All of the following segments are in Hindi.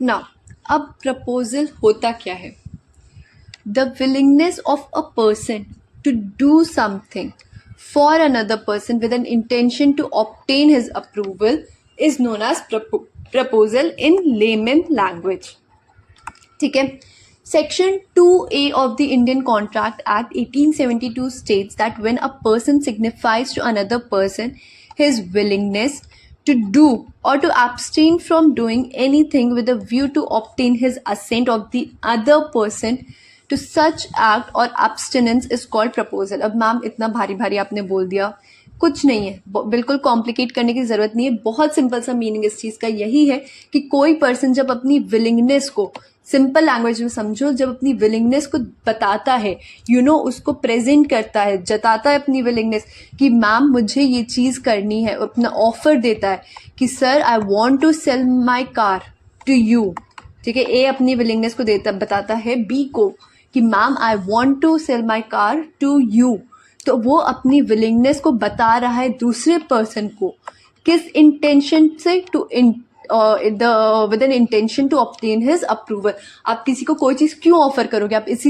नाउ अब प्रपोजल होता क्या है? The willingness of a person to do something for another person with an intention to obtain his approval is known as proposal in layman language. ठीक है. Section 2A of the Indian Contract Act 1872 states that when a person signifies to another person his willingness to do or to abstain from doing anything with a view to obtain his assent of the other person to such act or abstinence is called proposal. अब मैम इतना भारी भारी आपने बोल दिया, कुछ नहीं है, बिल्कुल कॉम्प्लिकेट करने की जरूरत नहीं है. बहुत सिंपल सा मीनिंग इस चीज का यही है कि कोई पर्सन जब अपनी विलिंगनेस को, सिंपल लैंग्वेज में समझो, जब अपनी विलिंगनेस को बताता है, उसको प्रेजेंट करता है, जताता है अपनी विलिंगनेस कि मैम मुझे ये चीज करनी है, अपना ऑफर देता है कि sir I want to sell my car to you. ठीक है, ए अपनी विलिंगनेस को बताता है बी को कि ma'am I want to sell my car to you. तो वो अपनी विलिंगनेस को बता रहा है दूसरे पर्सन को, किस इंटेंशन से? With an intention to obtain his approval. आप किसी को कोई चीज क्यों ऑफर करोगे? आप इसी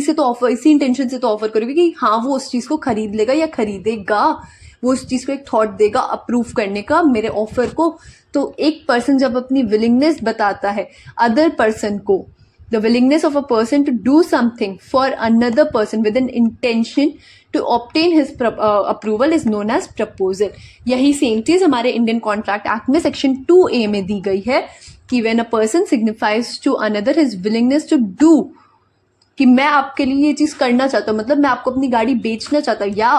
इंटेंशन से तो ऑफर करोगे कि हाँ वो उस चीज को खरीद लेगा या खरीदेगा, वो उस चीज को एक थॉट देगा अप्रूव करने का मेरे ऑफर को. तो एक पर्सन जब अपनी विलिंगनेस बताता है अदर पर्सन को, the willingness of a person to do something for another person with an intention to obtain his approval is known as proposal. यही सेम चीज हमारे इंडियन कॉन्ट्रैक्ट एक्ट में सेक्शन 2A में दी गई है कि when a person signifies to another his willingness to do, कि मैं आपके लिए ये चीज करना चाहता हूँ, मतलब मैं आपको अपनी गाड़ी बेचना चाहता हूँ, या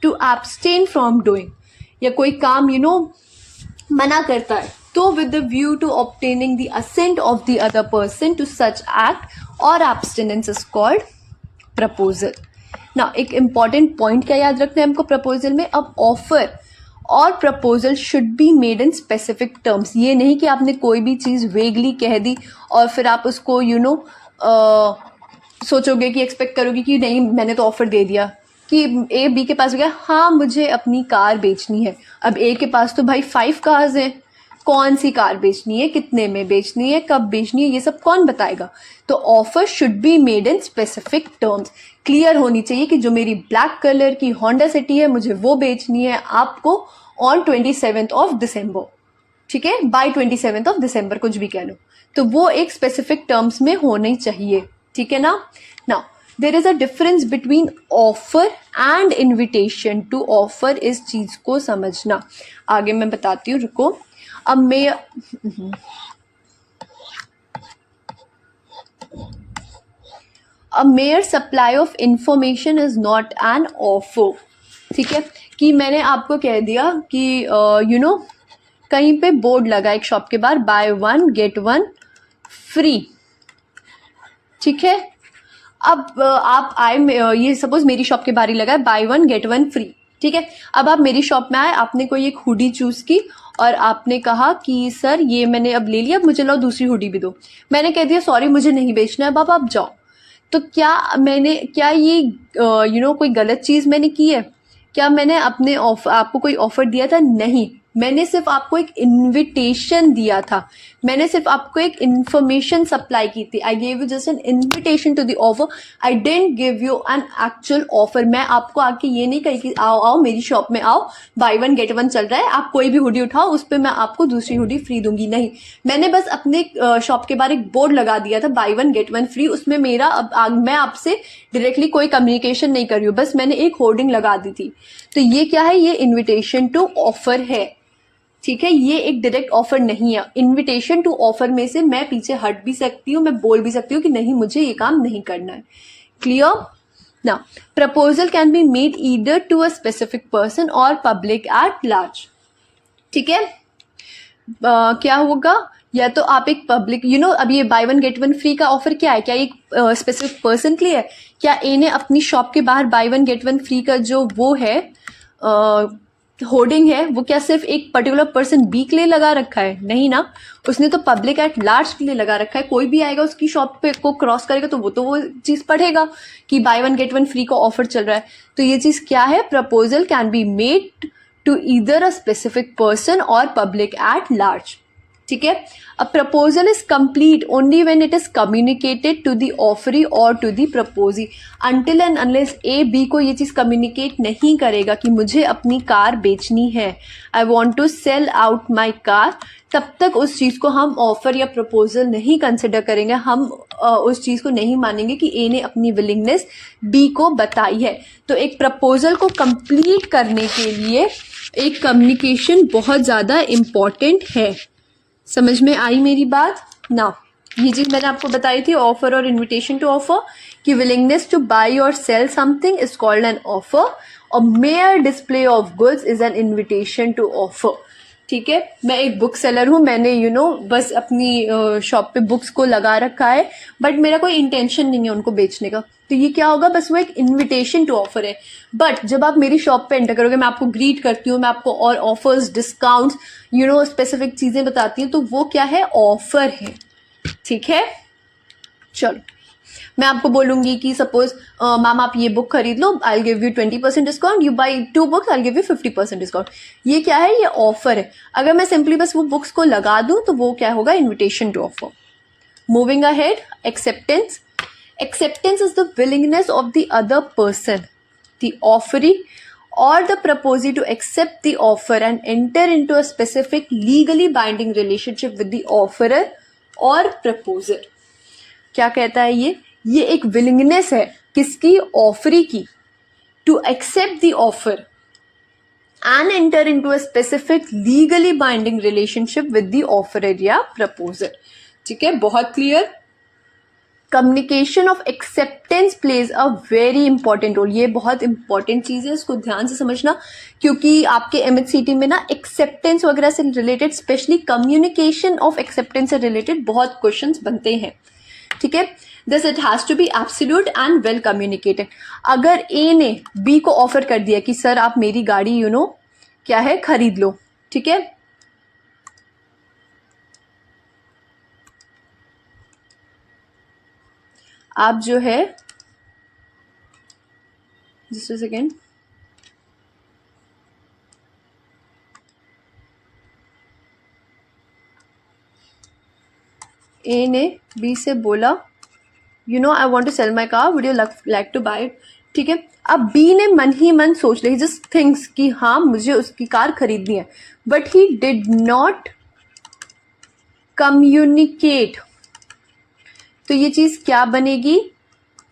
to abstain from doing, या कोई काम मना करता है, तो with the view to obtaining the assent of the other person to such act or abstinence is called proposal. Now एक important point क्या याद रखना है हमको प्रपोजल में? अब ऑफर और proposal should be made in specific terms. ये नहीं कि आपने कोई भी चीज वेगली कह दी और फिर आप उसको सोचोगे कि एक्सपेक्ट करोगे कि नहीं मैंने तो ऑफर दे दिया, कि ए बी के पास गया, हाँ मुझे अपनी कार बेचनी है. अब ए के पास तो भाई 5 कार्स हैं, कौन सी कार बेचनी है, कितने में बेचनी है, कब बेचनी है, ये सब कौन बताएगा? तो offer should be made in specific terms. Clear होनी चाहिए कि जो मेरी ब्लैक कलर की होंडा सिटी है मुझे वो बेचनी है आपको ऑन 27th ऑफ दिसंबर. ठीक है, बाय 27th ऑफ दिसंबर, कुछ भी कह लो, तो वो एक स्पेसिफिक टर्म्स में होनी चाहिए. ठीक है ना. Now there is a difference between offer and invitation to offer. इस चीज को समझना आगे मैं बताती हूँ, रुको. A mere supply of information is not an offer. ठीक है, कि मैंने आपको कह दिया कि कहीं पे बोर्ड लगा एक शॉप के बाहर, बाय 1 get 1 फ्री. ठीक है, अब आप आए, ये सपोज मेरी शॉप के बाहर ही लगा है बाय 1 get 1 फ्री. ठीक है, अब आप मेरी शॉप में आए, आपने कोई एक हुडी चूज की और आपने कहा कि सर ये मैंने अब ले लिया, मुझे लो दूसरी हुडी भी दो. मैंने कह दिया सॉरी मुझे नहीं बेचना है बाबा, आप जाओ. तो क्या ये कोई गलत चीज मैंने की है? क्या मैंने आपको कोई ऑफर दिया था? नहीं, मैंने सिर्फ आपको एक इनविटेशन दिया था, मैंने सिर्फ आपको एक इन्फॉर्मेशन सप्लाई की थी. I gave you just an invitation to the offer, I didn't give you an actual offer. मैं आपको आके ये नहीं कही कि आओ मेरी शॉप में आओ, बाय 1 get 1 चल रहा है, आप कोई भी हुडी उठाओ, उस पर मैं आपको दूसरी हुडी फ्री दूंगी. नहीं, मैंने बस अपने शॉप के बाहर एक बोर्ड लगा दिया था बाय 1 get 1 फ्री. उसमें मैं आपसे डायरेक्टली कोई कम्युनिकेशन नहीं कर रही हूँ, बस मैंने एक होर्डिंग लगा दी थी. तो ये क्या है? ये इन्विटेशन टू ऑफर है. ठीक है, ये एक डायरेक्ट ऑफर नहीं है. इनविटेशन टू ऑफर में से मैं पीछे हट भी सकती हूँ, मैं बोल भी सकती हूँ कि नहीं मुझे ये काम नहीं करना है. Clear? Now proposal can be made either to a specific person or public at large. ठीक है, क्या होगा? या तो आप एक पब्लिक अब ये बाय 1 get 1 फ्री का ऑफर क्या है? क्या एक स्पेसिफिक पर्सन के लिए है? क्या ए ने अपनी शॉप के बाहर बाय 1 get 1 फ्री का जो वो है होर्डिंग है, वो क्या सिर्फ एक पर्टिकुलर पर्सन बी के लिए लगा रखा है? नहीं ना, उसने तो पब्लिक एट लार्ज के लिए लगा रखा है. कोई भी आएगा उसकी शॉप पे को क्रॉस करेगा तो वो चीज पढ़ेगा कि बाय 1 get 1 फ्री का ऑफर चल रहा है. तो ये चीज क्या है? Proposal can be made to either a specific person or public at large. ठीक है। A proposal is complete only when it is communicated to the offeree or to the proposee. Until and unless A B को ये चीज़ कम्युनिकेट नहीं करेगा कि मुझे अपनी कार बेचनी है, I want to sell out my car, तब तक उस चीज़ को हम ऑफर या प्रपोजल नहीं कंसिडर करेंगे। हम उस चीज़ को नहीं मानेंगे कि ए ने अपनी विलिंगनेस बी को बताई है। तो एक प्रपोजल को कंप्लीट करने के लिए एक कम्युनिकेशन बहुत ज़्यादा इम्पॉर्टेंट है। समझ में आई मेरी बात ना? ये चीज मैंने आपको बताई थी, ऑफर और इनविटेशन टू ऑफर, कि विलिंगनेस टू बाई और sell something is called an offer और mere display of goods is an invitation to offer. ठीक है, मैं एक बुक सेलर हूँ, मैंने बस अपनी शॉप पे बुक्स को लगा रखा है, बट मेरा कोई इंटेंशन नहीं है उनको बेचने का, तो ये क्या होगा, बस वो एक इनविटेशन टू ऑफर है। बट जब आप मेरी शॉप पे एंटर करोगे, मैं आपको ग्रीट करती हूँ, मैं आपको और ऑफर्स, डिस्काउंट्स, स्पेसिफिक चीजें बताती हूँ, तो वो क्या है, ऑफर है। ठीक है, चलो मैं आपको बोलूंगी कि सपोज मैम आप ये बुक खरीद लो, I give you 20% discount, you buy 2 books, I give you 50% discount. ये क्या है, ये ऑफर है। अगर मैं सिंपली बस वो बुक्स को लगा दूं तो वो क्या होगा, invitation to offer. Moving ahead, acceptance. Acceptance is the willingness of the other person, the offeree or the proposee, to accept the offer and enter into a specific legally binding relationship with the offerer or proposer. क्या कहता है ये एक willingness है, किसकी, ऑफरी की, to accept the offer and enter into a specific legally binding relationship with the offerer या proposer. ठीक है, बहुत clear. Communication of acceptance plays a very important role. ये बहुत इंपॉर्टेंट चीज है, इसको ध्यान से समझना, क्योंकि आपके एमएचसीटी में ना एक्सेप्टेंस वगैरह से related, specially communication of acceptance से रिलेटेड बहुत क्वेश्चंस बनते हैं। ठीक है, this it has to be absolute and well communicated. अगर ए ने बी को ऑफर कर दिया कि सर आप मेरी गाड़ी क्या है, खरीद लो, ठीक है, आप जो है, जस्ट अ सेकेंड, ए ने बी से बोला I want to sell my car, would you like to buy it. ठीक है, अब बी ने मन ही मन सोच लिया, जस्ट थिंक्स कि हाँ मुझे उसकी कार खरीदनी है, but he did not communicate. तो ये चीज क्या बनेगी,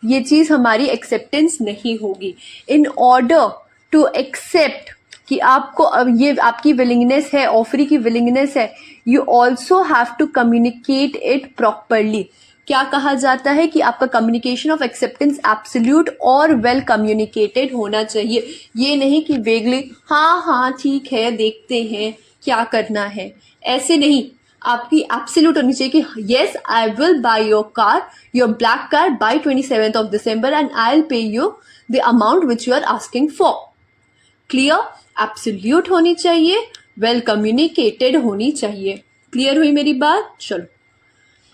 ये चीज हमारी एक्सेप्टेंस नहीं होगी। इन ऑर्डर टू एक्सेप्ट कि आपको अब ये आपकी विलिंगनेस है, ऑफरी की विलिंगनेस है, you also have to communicate it properly. क्या कहा जाता है कि आपका कम्युनिकेशन ऑफ एक्सेप्टेंस एब्सोल्यूट और वेल कम्युनिकेटेड होना चाहिए। ये नहीं कि वेगली हाँ ठीक है देखते हैं क्या करना है, ऐसे नहीं। आपकी एब्सोल्यूट होनी चाहिए कि yes I will buy your car, your black car by 27th of December and I'll pay you the amount which you are asking for. Clear, absolute होनी चाहिए, वेल कम्युनिकेटेड होनी चाहिए। क्लियर हुई मेरी बात? चलो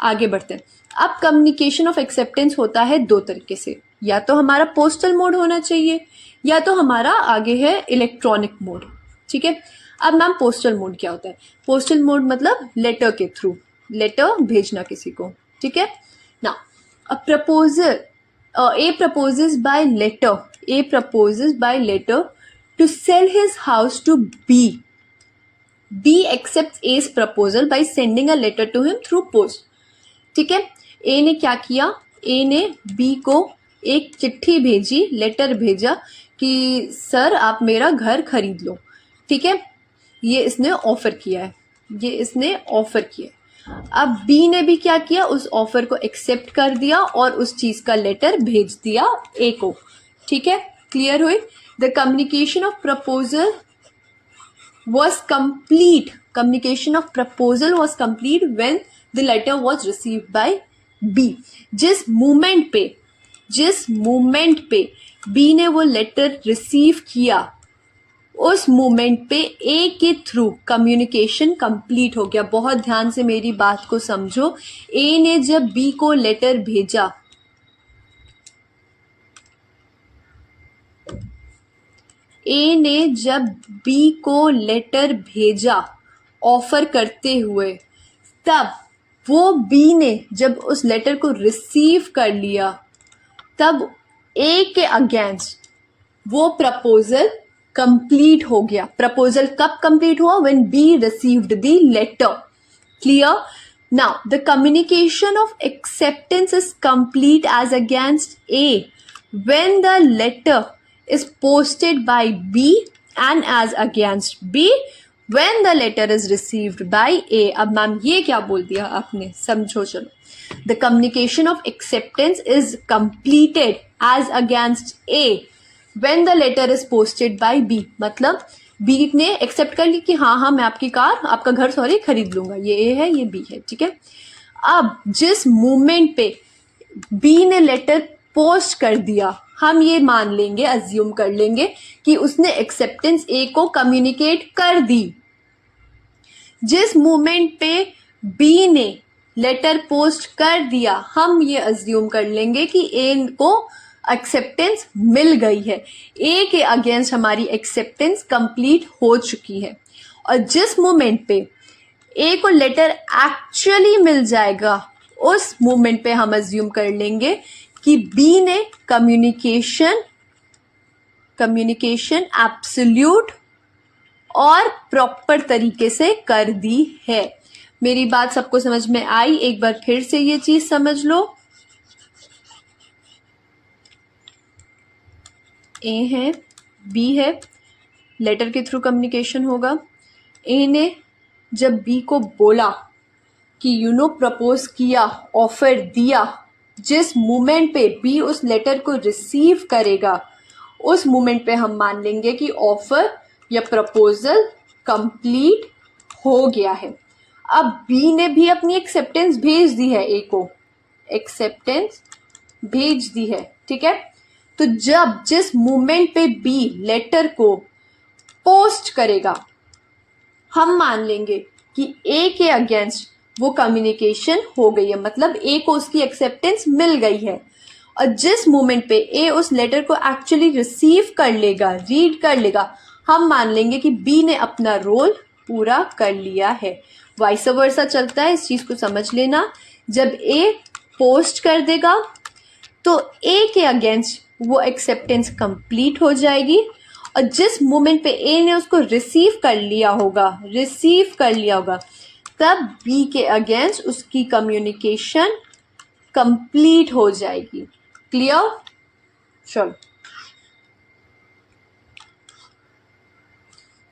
आगे बढ़ते हैं। अब कम्युनिकेशन ऑफ एक्सेप्टेंस होता है दो तरीके से, या तो हमारा पोस्टल मोड होना चाहिए या तो हमारा आगे है इलेक्ट्रॉनिक मोड। ठीक है, अब मैम पोस्टल मोड क्या होता है? पोस्टल मोड मतलब लेटर के थ्रू, लेटर भेजना किसी को। ठीक है ना, a proposal, A proposes by letter. A proposes by letter to sell his house to B. B accepts A's proposal by sending a letter to him through post. ठीक है, A ने क्या किया, A ने B को एक चिट्ठी भेजी, लेटर भेजा कि सर आप मेरा घर खरीद लो। ठीक है, ये इसने ऑफर किया है, ये इसने ऑफर किया है। अब बी ने भी क्या किया, उस ऑफर को एक्सेप्ट कर दिया और उस चीज का लेटर भेज दिया ए को। ठीक है, क्लियर हुई? The communication of proposal was complete, communication of proposal was complete when the letter was received by B. जिस मोमेंट पे बी ने वो लेटर रिसीव किया, उस मोमेंट पे ए के थ्रू कम्युनिकेशन कंप्लीट हो गया। बहुत ध्यान से मेरी बात को समझो। ए ने जब बी को लेटर भेजा, ए ने जब बी को लेटर भेजा ऑफर करते हुए, तब वो बी ने जब उस लेटर को रिसीव कर लिया, तब ए के अगेंस्ट वो प्रपोजल कंप्लीट हो गया। प्रपोजल कब कंप्लीट हुआ? When B received the letter. Clear? Now the communication of acceptance is complete as against A when the letter is posted by B and as against B when the letter is received by A। अब मैम ये क्या बोल दिया आपने, समझो चलो। The communication of acceptance is completed as against A when the letter is posted by B। मतलब B ने एक्सेप्ट कर ली कि हाँ मैं आपका घर खरीद लूंगा, ये A है ये B है, ठीक है। अब जिस मोमेंट पे B ने लेटर पोस्ट कर दिया, हम ये मान लेंगे, अज्यूम कर लेंगे कि उसने एक्सेप्टेंस ए को कम्युनिकेट कर दी। जिस मोमेंट पे बी ने लेटर पोस्ट कर दिया, हम ये अज्यूम कर लेंगे कि ए को एक्सेप्टेंस मिल गई है, ए के अगेंस्ट हमारी एक्सेप्टेंस कंप्लीट हो चुकी है। और जिस मोमेंट पे ए को लेटर एक्चुअली मिल जाएगा, उस मोमेंट पे हम अज्यूम कर लेंगे कि बी ने कम्युनिकेशन एब्सोल्यूट और प्रॉपर तरीके से कर दी है। मेरी बात सबको समझ में आई? एक बार फिर से ये चीज समझ लो। ए है, बी है, लेटर के थ्रू कम्युनिकेशन होगा। ए ने जब बी को बोला कि प्रपोज किया, ऑफर दिया, जिस मोमेंट पे बी उस लेटर को रिसीव करेगा, उस मोमेंट पे हम मान लेंगे कि ऑफर या प्रपोजल कंप्लीट हो गया है। अब बी ने भी अपनी एक्सेप्टेंस भेज दी है, ए को एक्सेप्टेंस भेज दी है, ठीक है। तो जिस मोमेंट पे बी लेटर को पोस्ट करेगा, हम मान लेंगे कि ए के अगेंस्ट वो कम्युनिकेशन हो गई है, मतलब ए को उसकी एक्सेप्टेंस मिल गई है। और जिस मोमेंट पे ए उस लेटर को एक्चुअली रिसीव कर लेगा, रीड कर लेगा, हम मान लेंगे कि बी ने अपना रोल पूरा कर लिया है। वाइस वर्सा चलता है, इस चीज को समझ लेना। जब ए पोस्ट कर देगा तो ए के अगेंस्ट वो एक्सेप्टेंस कंप्लीट हो जाएगी, और जिस मोमेंट पे ए ने उसको रिसीव कर लिया होगा, तब बी के अगेंस्ट उसकी कम्युनिकेशन कंप्लीट हो जाएगी। क्लियर? चलो,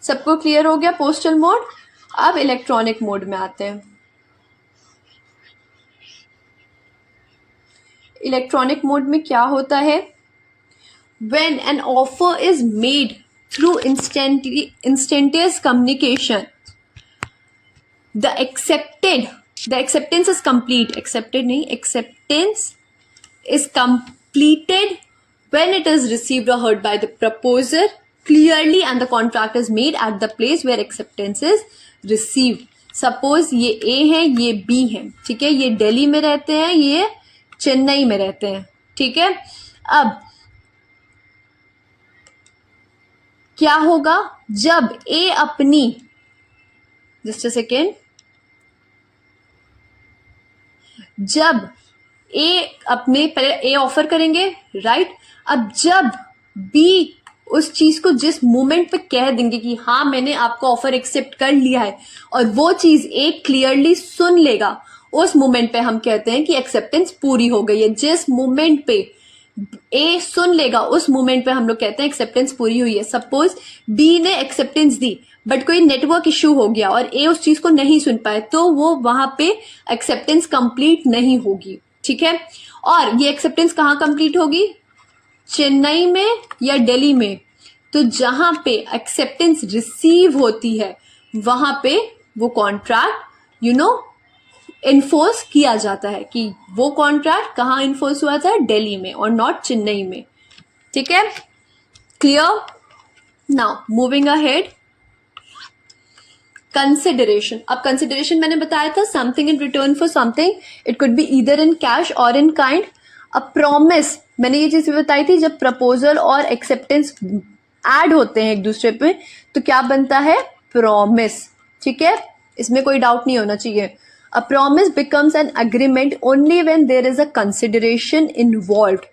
सबको क्लियर हो गया पोस्टल मोड? अब इलेक्ट्रॉनिक मोड में आते हैं। इलेक्ट्रॉनिक मोड में क्या होता है? When an offer is made through instantaneous communication, the acceptance is complete. Acceptance is completed when it is received or heard by the proposer clearly and the contract is made at the place where acceptance is received. Suppose ये A है, ये B है, ठीक है। ये दिल्ली में रहते हैं, ये चेन्नई में रहते हैं, ठीक है। अब क्या होगा? जब ए अपनी, जस्ट अ सेकेंड, जब ए अपने, पहले ए ऑफर करेंगे, राइट। अब जब बी उस चीज को जिस मोमेंट पे कह देंगे कि हाँ मैंने आपका ऑफर एक्सेप्ट कर लिया है, और वो चीज ए क्लियरली सुन लेगा, उस मोमेंट पे हम कहते हैं कि एक्सेप्टेंस पूरी हो गई है। जिस मोमेंट पे ए सुन लेगा, उस मोमेंट पे हम लोग कहते हैं एक्सेप्टेंस पूरी हुई है। सपोज बी ने एक्सेप्टेंस दी, बट कोई नेटवर्क इश्यू हो गया और ए उस चीज को नहीं सुन पाए, तो वो वहां पे एक्सेप्टेंस कंप्लीट नहीं होगी, ठीक है। और ये एक्सेप्टेंस कहाँ कंप्लीट होगी? चेन्नई में या दिल्ली में? तो जहां पे एक्सेप्टेंस रिसीव होती है, वहां पे वो कॉन्ट्रैक्ट इन्फोर्स किया जाता है कि वो कॉन्ट्रैक्ट कहाँ इन्फोर्स हुआ था? दिल्ली में और नॉट चेन्नई में, ठीक है। Clear? Now moving ahead, consideration. अब कंसिडरेशन मैंने बताया था, something in return for something, it could be either in cash और इन काइंड। अ प्रॉमिस, मैंने ये चीज भी बताई थी, जब प्रपोजल और एक्सेप्टेंस ऐड होते हैं एक दूसरे पे, तो क्या बनता है? प्रॉमिस, ठीक है। इसमें कोई डाउट नहीं होना चाहिए। A promise becomes an agreement only when there is a consideration involved.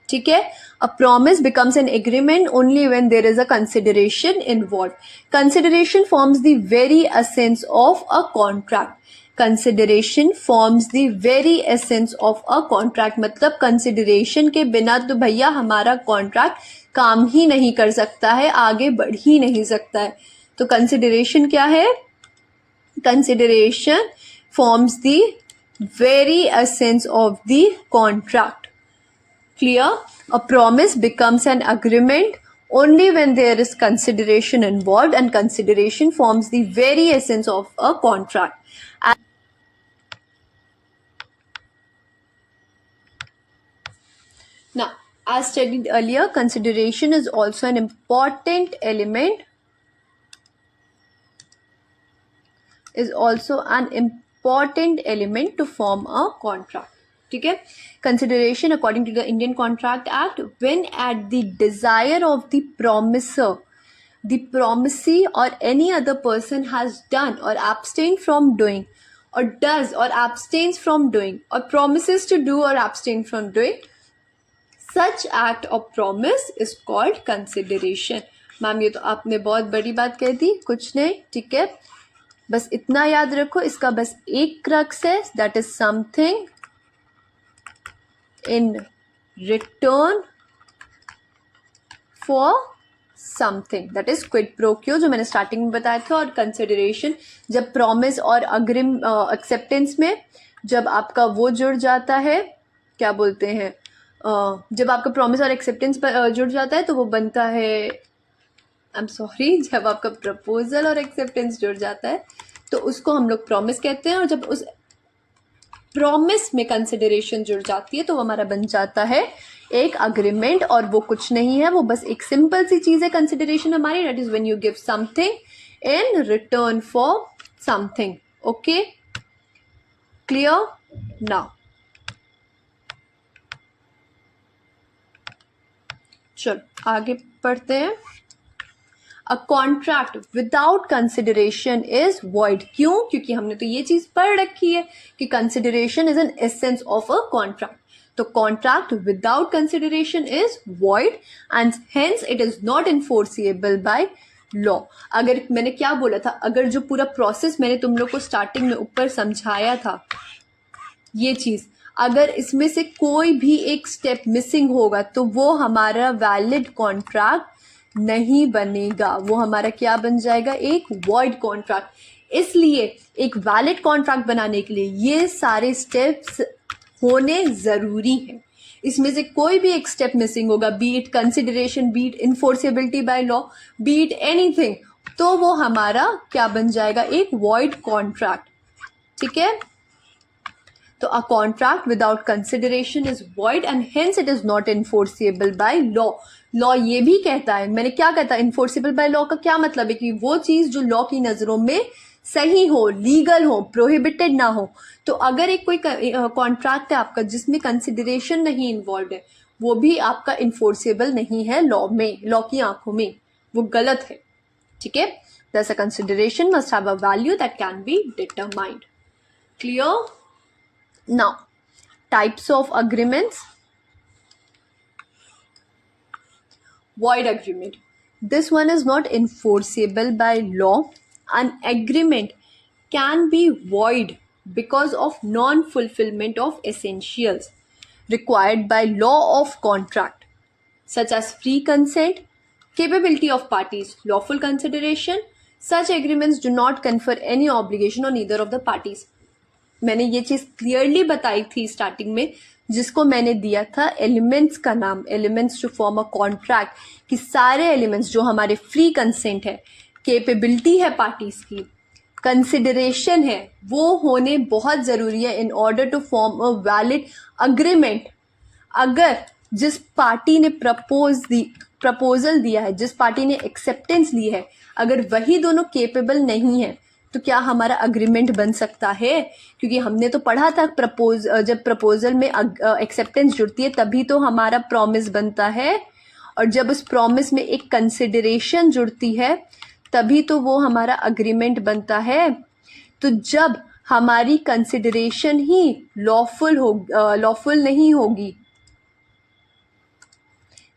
ठीक है, a promise becomes an agreement only when there is a consideration involved. Consideration forms the very essence of a contract. Consideration forms the very essence of a contract. मतलब consideration के बिना तो भैया हमारा contract काम ही नहीं कर सकता है, आगे बढ़ ही नहीं सकता है. तो consideration क्या है? Consideration forms the very essence of the contract. Clear? A promise becomes an agreement only when there is consideration involved, and consideration forms the very essence of a contract. Now, as studied earlier, consideration is also an important element. To form a contract. ठीक है, consideration according to the Indian Contract Act, when at the desire of the promiser, the promisee or any other person has done or abstained from doing, or does or abstains from doing, or promises to do or abstain from doing such act of promise is called consideration. Ma'am ये तो आपने बहुत बड़ी बात कह दी, कुछ नहीं. ठीक है, बस इतना याद रखो, इसका बस एक क्रक्स है, that is something in return for something, that is quid pro क्यो, जो मैंने स्टार्टिंग में बताया था. और कंसिडरेशन जब प्रॉमिस और अग्रिम एक्सेप्टेंस में जब आपका वो जुड़ जाता है, क्या बोलते हैं, जब आपका प्रॉमिस और एक्सेप्टेंस जुड़ जाता है तो वो बनता है, आई एम सॉरी, जब आपका प्रपोजल और एक्सेप्टेंस जुड़ जाता है तो उसको हम लोग प्रॉमिस कहते हैं. और जब उस प्रॉमिस में कंसिडरेशन जुड़ जाती है तो वो हमारा बन जाता है एक अग्रीमेंट. और वो कुछ नहीं है, वो बस एक सिंपल सी चीज़ है कंसिडरेशन हमारी, that is when you give something in return for something. Okay, clear? Now चलो आगे पढ़ते हैं. A contract without consideration is void. क्यों? क्योंकि हमने तो ये चीज पढ़ रखी है कि consideration is an essence of a contract. तो contract without consideration is void and hence it is not enforceable by law. अगर मैंने क्या बोला था, अगर जो पूरा प्रोसेस मैंने तुम लोग को स्टार्टिंग में ऊपर समझाया था, ये चीज अगर इसमें से कोई भी एक स्टेप मिसिंग होगा तो वो हमारा वैलिड कॉन्ट्रैक्ट नहीं बनेगा, वो हमारा क्या बन जाएगा, एक वॉइड कॉन्ट्रैक्ट. इसलिए एक वैलिड कॉन्ट्रैक्ट बनाने के लिए ये सारे स्टेप्स होने जरूरी है. इसमें से कोई भी एक स्टेप मिसिंग होगा, be it consideration, be it enforceability by law, be it anything, तो वो हमारा क्या बन जाएगा, एक वॉइड कॉन्ट्रैक्ट. ठीक है, तो a contract without consideration is void and hence it is not enforceable by law. Law ये भी कहता है, मैंने क्या कहता है, इन्फोर्सेबल बाय लॉ का क्या मतलब है कि वो चीज जो लॉ की नजरों में सही हो, लीगल हो, प्रोहिबिटेड ना हो. तो अगर एक कोई कॉन्ट्रैक्ट है आपका जिसमें कंसिडरेशन नहीं इन्वॉल्व है, वो भी आपका इन्फोर्सेबल नहीं है लॉ में, लॉ की आंखों में वो गलत है. ठीक है, thus a consideration must have a value that can be determined. Clear? Now, types of agreements. Void agreement. This one is not enforceable by law. An agreement can be void because of non-fulfillment of essentials required by law of contract, such as free consent, capability of parties, lawful consideration. Such agreements do not confer any obligation on either of the parties. मैंने ये चीज क्लियरली बताई थी स्टार्टिंग में, जिसको मैंने दिया था एलिमेंट्स का नाम, elements to form a contract, कि सारे एलिमेंट्स जो हमारे फ्री कंसेंट है, कैपेबिलिटी है पार्टीज की, कंसिडरेशन है, वो होने बहुत जरूरी है in order to form a valid agreement. अगर जिस पार्टी ने प्रपोजल दिया है, जिस पार्टी ने एक्सेप्टेंस ली है, अगर वही दोनों केपेबल नहीं है तो क्या हमारा अग्रीमेंट बन सकता है? क्योंकि हमने तो पढ़ा था जब प्रपोजल में एक्सेप्टेंस जुड़ती है तभी तो हमारा प्रॉमिस बनता है, और जब उस प्रॉमिस में एक कंसिडरेशन जुड़ती है तभी तो वो हमारा अग्रीमेंट बनता है. तो जब हमारी कंसिडरेशन ही लॉफुल नहीं होगी।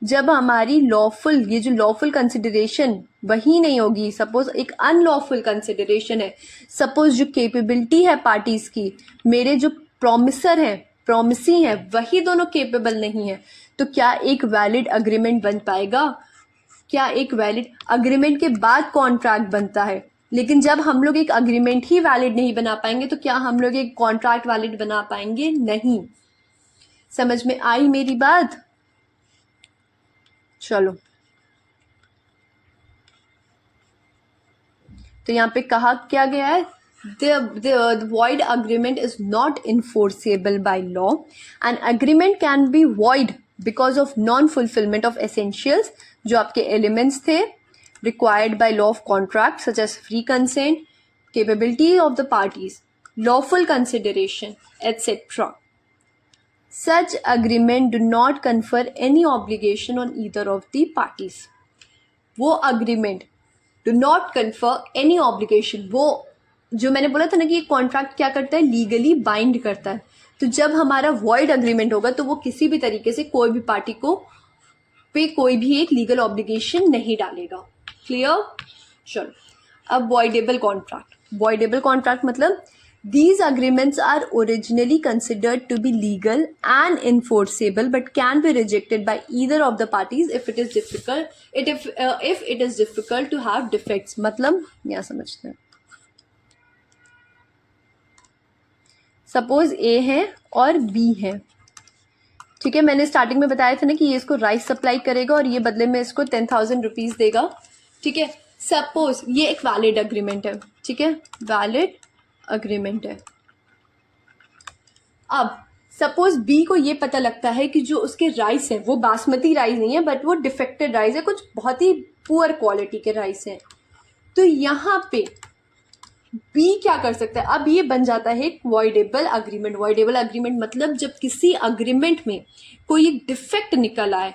जब हमारी लॉफुल, ये जो लॉफुल कंसिडरेशन वही नहीं होगी, सपोज एक अनलॉफुल कंसिडरेशन है, सपोज जो कैपेबिलिटी है पार्टीज की, मेरे जो प्रॉमिसर हैं, प्रॉमिसी हैं, वही दोनों कैपेबल नहीं है, तो क्या एक वैलिड अग्रीमेंट बन पाएगा? क्या एक वैलिड अग्रीमेंट के बाद कॉन्ट्रैक्ट बनता है, लेकिन जब हम लोग एक अग्रीमेंट ही वैलिड नहीं बना पाएंगे तो क्या हम लोग एक कॉन्ट्रैक्ट वैलिड बना पाएंगे? नहीं। समझ में आई मेरी बात? चलो, तो यहाँ पे कहा क्या गया है, the void agreement is not enforceable by law. An agreement can be void because of non-fulfillment of essentials, जो आपके elements थे required by law of contract, such as free consent, capability of the parties, lawful consideration, etc. Such agreement do not confer any obligation on either of the parties. वो agreement do not confer any obligation, वो जो मैंने बोला था ना कि ये कॉन्ट्रैक्ट क्या करता है, लीगली बाइंड करता है। तो जब हमारा वॉइड अग्रीमेंट होगा तो वो किसी भी तरीके से कोई भी पार्टी को पे कोई भी एक लीगल ऑब्लिगेशन नहीं डालेगा। क्लियर? चलो, अब वॉइडेबल कॉन्ट्रैक्ट। वॉइडेबल कॉन्ट्रैक्ट मतलब these agreements are originally considered to be legal and enforceable but can be rejected by either of the parties if it is difficult to have defects। मतलब यहाँ समझते हैं, सपोज ए है और बी है, ठीक है। मैंने स्टार्टिंग में बताया था ना कि ये इसको राइस सप्लाई करेगा और ये बदले में इसको 10,000 रुपीज देगा, ठीक है। सपोज ये एक वैलिड अग्रीमेंट है, ठीक है, वैलिड अग्रीमेंट है। अब सपोज बी को ये पता लगता है कि जो उसके राइस है वो बासमती राइस नहीं है बट वो डिफेक्टेड राइस है, कुछ बहुत ही पुअर क्वालिटी के राइस हैं। तो यहाँ पे बी क्या कर सकता है, अब ये बन जाता है एक वॉइडेबल अग्रीमेंट। वॉइडेबल अग्रीमेंट मतलब जब किसी अग्रीमेंट में कोई एक डिफेक्ट निकल आए,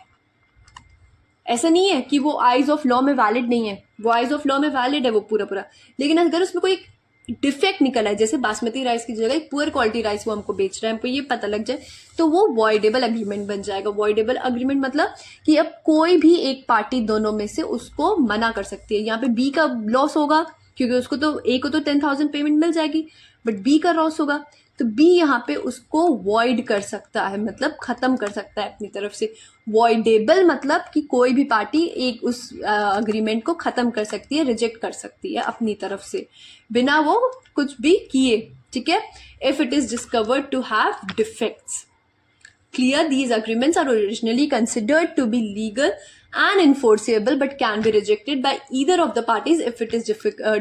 ऐसा नहीं है कि वो आइज ऑफ लॉ में वैलिड नहीं है, वो आइज ऑफ लॉ में वैलिड है वो पूरा, लेकिन अगर उसमें कोई डिफेक्ट निकल आए, जैसे बासमती राइस की जगह एक पुअर क्वालिटी राइस वो हमको बेच रहे हैं, हमको ये पता लग जाए, तो वो वॉइडेबल अग्रीमेंट बन जाएगा। वॉइडेबल अग्रीमेंट मतलब कि अब कोई भी एक पार्टी दोनों में से उसको मना कर सकती है। यहाँ पे बी का लॉस होगा क्योंकि उसको तो ए को तो 10,000 पेमेंट मिल जाएगी, बट बी का लॉस होगा, तो बी यहाँ पे उसको वॉइड कर सकता है, मतलब खत्म कर सकता है अपनी तरफ से। वॉइडेबल मतलब कि कोई भी पार्टी एक उस अग्रीमेंट को खत्म कर सकती है, रिजेक्ट कर सकती है अपनी तरफ से बिना वो कुछ भी किए, ठीक है। If it is discovered to have defects. Clear, these agreements are originally considered to be legal and enforceable but can be rejected by either of the parties if it is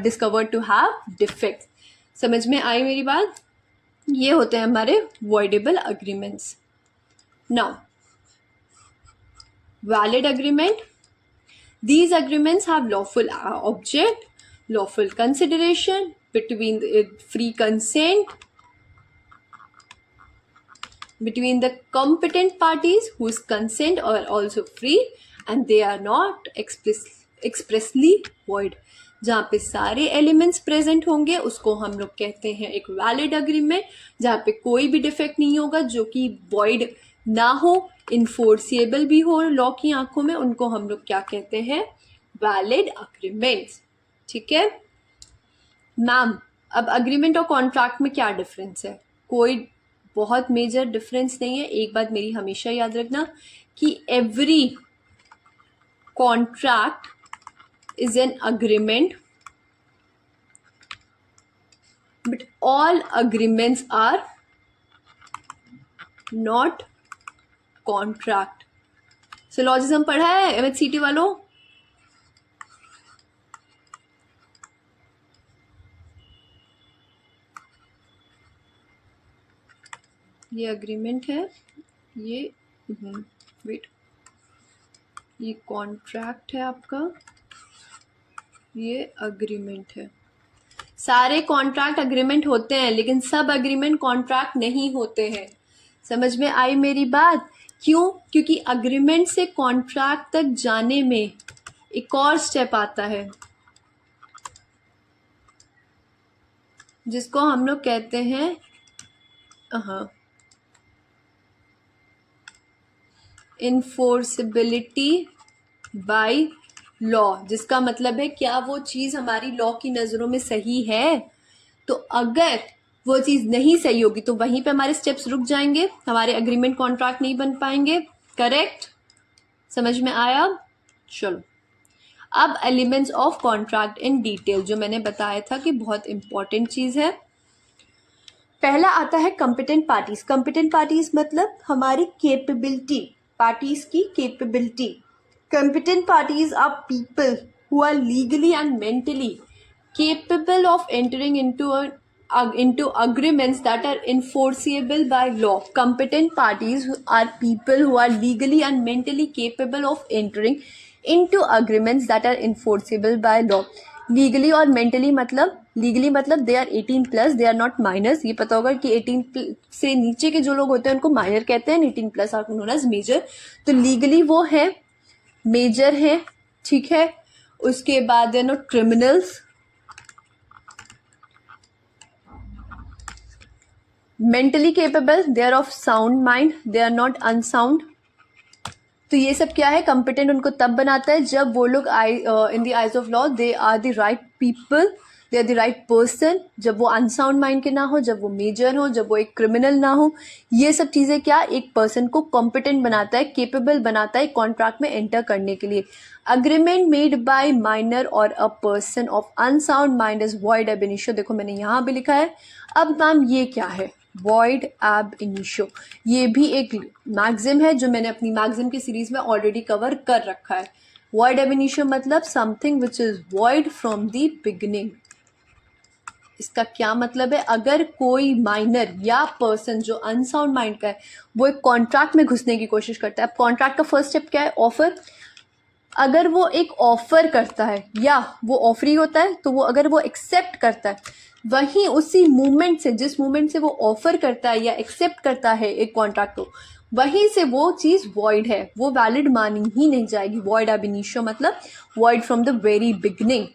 discovered to have defects। समझ में आई मेरी बात? ये होते हैं हमारे voidable agreements। Now, valid agreement, these agreements have lawful object, lawful consideration between the free consent between the competent parties whose consent are also free and they are not expressly void। जहाँ पे सारे एलिमेंट्स प्रेजेंट होंगे उसको हम लोग कहते हैं एक वैलिड अग्रीमेंट। जहाँ पे कोई भी डिफेक्ट नहीं होगा, जो कि वॉइड ना हो, इन्फोर्सिएबल भी हो लॉ की आंखों में, उनको हम लोग क्या कहते हैं, वैलिड अग्रीमेंट्स, ठीक है। मैम, अब अग्रीमेंट और कॉन्ट्रैक्ट में क्या डिफरेंस है? कोई बहुत मेजर डिफरेंस नहीं है। एक बात मेरी हमेशा याद रखना कि every contract is an agreement but all agreements are not contract। Syllogism पढ़ा है एमएचसीटी वालों? ये अग्रीमेंट है, ये वेट, ये कॉन्ट्रैक्ट है आपका, ये अग्रीमेंट है। सारे कॉन्ट्रैक्ट अग्रीमेंट होते हैं लेकिन सब अग्रीमेंट कॉन्ट्रैक्ट नहीं होते हैं। समझ में आई मेरी बात? क्यों? क्योंकि अग्रीमेंट से कॉन्ट्रैक्ट तक जाने में एक और स्टेप आता है, जिसको हम लोग कहते हैं हाँ इन्फोर्सिबिलिटी बाय लॉ, जिसका मतलब है क्या वो चीज़ हमारी लॉ की नज़रों में सही है। तो अगर वो चीज़ नहीं सही होगी तो वहीं पे हमारे स्टेप्स रुक जाएंगे, हमारे एग्रीमेंट कॉन्ट्रैक्ट नहीं बन पाएंगे। करेक्ट, समझ में आया? चलो अब elements of contract in detail, जो मैंने बताया था कि बहुत इंपॉर्टेंट चीज़ है। पहला आता है कॉम्पिटेंट पार्टीज। कॉम्पिटेंट पार्टीज मतलब हमारी कैपेबिलिटी, पार्टीज की capability. Competent parties are people who are legally and mentally capable of entering into agreements that are enforceable by law. Competent parties are people who are legally and mentally capable of entering into agreements that are enforceable by law. Legally और मेंटली मतलब, लीगली मतलब they are 18+, they are not minors. ये पता होगा कि 18 से नीचे के जो लोग होते हैं उनको माइनर कहते हैं, 18+ आर नोन एज मेजर। तो लीगली वो है, मेजर है, ठीक है। उसके बाद है no criminals, mentally capable, they are of sound mind, they are not unsound. तो ये सब क्या है, कॉम्पिटेंट उनको तब बनाता है जब वो लोग in the eyes of law they are the right people, they are the right person. जब वो अनसाउंड माइंड के ना हो, जब वो मेजर हो, जब वो एक क्रिमिनल ना हो। ये सब चीज़ें क्या एक पर्सन को कॉम्पिटेंट बनाता है, केपेबल बनाता है कॉन्ट्रैक्ट में एंटर करने के लिए। अग्रीमेंट मेड बाय माइनर और a person of unsound mind is void ab initio. देखो मैंने यहाँ भी लिखा है। अब मैम ये क्या है, वॉइड एब इनिशियो। ये भी एक मैक्सिम है जो मैंने अपनी मैक्सिम की सीरीज में ऑलरेडी कवर कर रखा है। वॉइड एब इनिशियो मतलब something which is void from the beginning. इसका क्या मतलब है, अगर कोई माइनर या पर्सन जो अनसाउंड माइंड का है वो एक कॉन्ट्रैक्ट में घुसने की कोशिश करता है। अब कॉन्ट्रैक्ट का फर्स्ट स्टेप क्या है, ऑफर। अगर वो एक ऑफर करता है या वो ऑफरी होता है, तो वो अगर वो एक्सेप्ट करता है, वहीं उसी मूवमेंट से, जिस मूवमेंट से वो ऑफर करता है या एक्सेप्ट करता है एक कॉन्ट्रैक्ट को, वहीं से वो चीज़ वॉइड है, वो वैलिड मानी ही नहीं जाएगी। वॉइड एब इनिशियो मतलब void from the very beginning.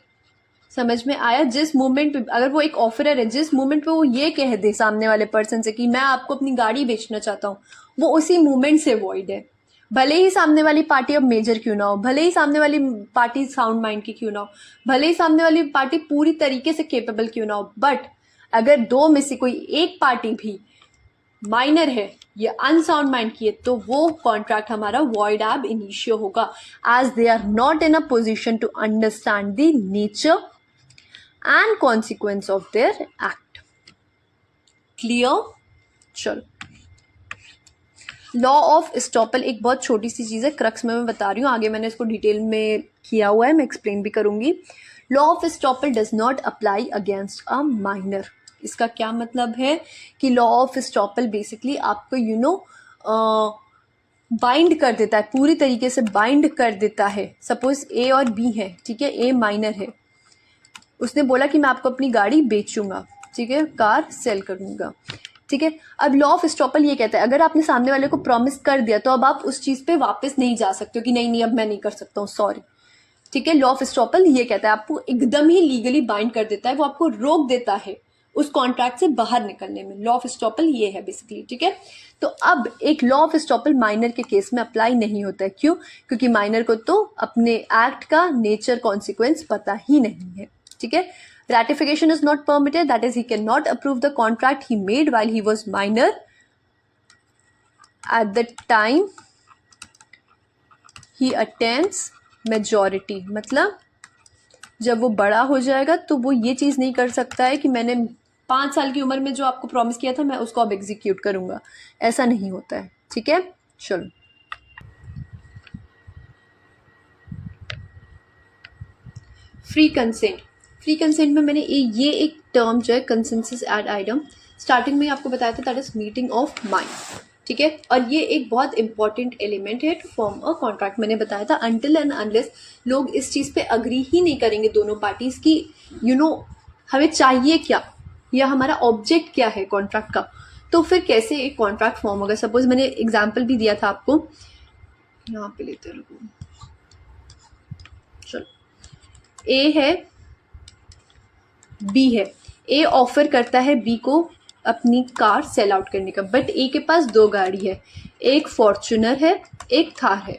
समझ में आया? जिस मोमेंट पे अगर वो एक ऑफरर है, जिस मोमेंट पे वो ये कह दे सामने वाले पर्सन से कि मैं आपको अपनी गाड़ी बेचना चाहता हूँ, वो उसी मोमेंट से वॉइड है। भले ही सामने वाली पार्टी अब मेजर क्यों ना हो, भले ही सामने वाली पार्टी साउंड माइंड की क्यों ना हो, भले ही सामने वाली पार्टी पूरी तरीके से केपेबल क्यों ना हो, बट अगर दो में से कोई एक पार्टी भी माइनर है या अनसाउंड माइंड की है, तो वो कॉन्ट्रैक्ट हमारा वॉइड एब इनिशियो होगा, as they are not in a position to understand the nature and consequence of their act. Clear? चलो, लॉ ऑफ एस्टॉपल एक बहुत छोटी सी चीज़ है, क्रक्स में मैं बता रही हूँ, आगे मैंने इसको डिटेल में किया हुआ है, मैं एक्सप्लेन भी करूँगी। Law of estoppel does not apply against a minor. इसका क्या मतलब है कि लॉ ऑफ एस्टॉपल बेसिकली आपको बाइंड कर देता है, पूरी तरीके से बाइंड कर देता है। सपोज ए और बी है, ठीक है, ए माइनर है, उसने बोला कि मैं आपको अपनी गाड़ी बेचूंगा, ठीक है, कार सेल करूंगा, ठीक है। अब लॉ ऑफ एस्टॉपल ये कहता है अगर आपने सामने वाले को प्रॉमिस कर दिया तो अब आप उस चीज़ पे वापस नहीं जा सकते हो कि नहीं अब मैं नहीं कर सकता हूँ, सॉरी, ठीक है। लॉ ऑफ एस्टॉपल ये कहता है आपको एकदम ही लीगली बाइंड कर देता है, वो आपको रोक देता है उस कॉन्ट्रैक्ट से बाहर निकलने में। लॉ ऑफ एस्टॉपल ये है बेसिकली, ठीक है। तो अब एक लॉ ऑफ एस्टॉपल माइनर के केस में अप्लाई नहीं होता है, क्यों? क्योंकि माइनर को तो अपने एक्ट का नेचर कॉन्सिक्वेंस पता ही नहीं है, ठीक है। Ratification is not permitted, that is he cannot approve the contract he made while he was minor at the time he attains majority। मतलब जब वो बड़ा हो जाएगा तो वो ये चीज़ नहीं कर सकता है कि मैंने 5 साल की उम्र में जो आपको प्रॉमिस किया था मैं उसको अब एग्जीक्यूट करूंगा, ऐसा नहीं होता है, ठीक है। चलो, फ्री कंसेंट। फ्री कंसेंट में मैंने ये एक टर्म जो है कंसेंसस एड आइटम स्टार्टिंग में आपको बताया था, that is meeting of mind, ठीक है। और ये एक बहुत इंपॉर्टेंट एलिमेंट है टू फॉर्म अ कॉन्ट्रैक्ट। मैंने बताया था अनटिल एंड अनलेस लोग इस चीज़ पे अग्री ही नहीं करेंगे दोनों पार्टीज की, हमें चाहिए क्या या हमारा ऑब्जेक्ट क्या है कॉन्ट्रैक्ट का, तो फिर कैसे एक कॉन्ट्रैक्ट फॉर्म होगा। सपोज मैंने एग्जाम्पल भी दिया था आपको, यहाँ पे लेते रहो, चलो, ए है, बी है, ए ऑफर करता है बी को अपनी कार सेल आउट करने का, बट ए के पास 2 गाड़ी है, एक फॉर्च्यूनर है, एक थार है,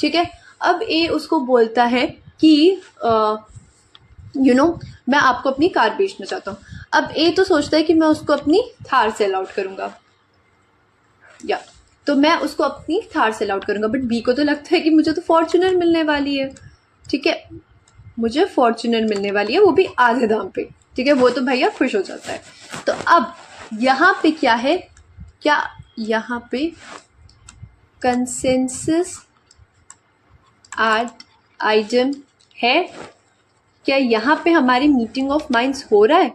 ठीक है। अब ए उसको बोलता है कि मैं आपको अपनी कार बेचना चाहता हूँ। अब ए तो सोचता है कि मैं उसको अपनी थार सेल आउट करूँगा, तो मैं उसको अपनी थार सेल आउट करूँगा, बट बी को तो लगता है कि मुझे तो फॉर्च्यूनर मिलने वाली है, ठीक है, मुझे फॉर्च्यूनर मिलने वाली है, वो भी आधे दाम पे, ठीक है। वो तो भैया खुश हो जाता है। तो अब यहाँ पे क्या है, क्या यहाँ पे कंसेंसस आइटम है? क्या यहाँ पे हमारी मीटिंग ऑफ माइंड्स हो रहा है?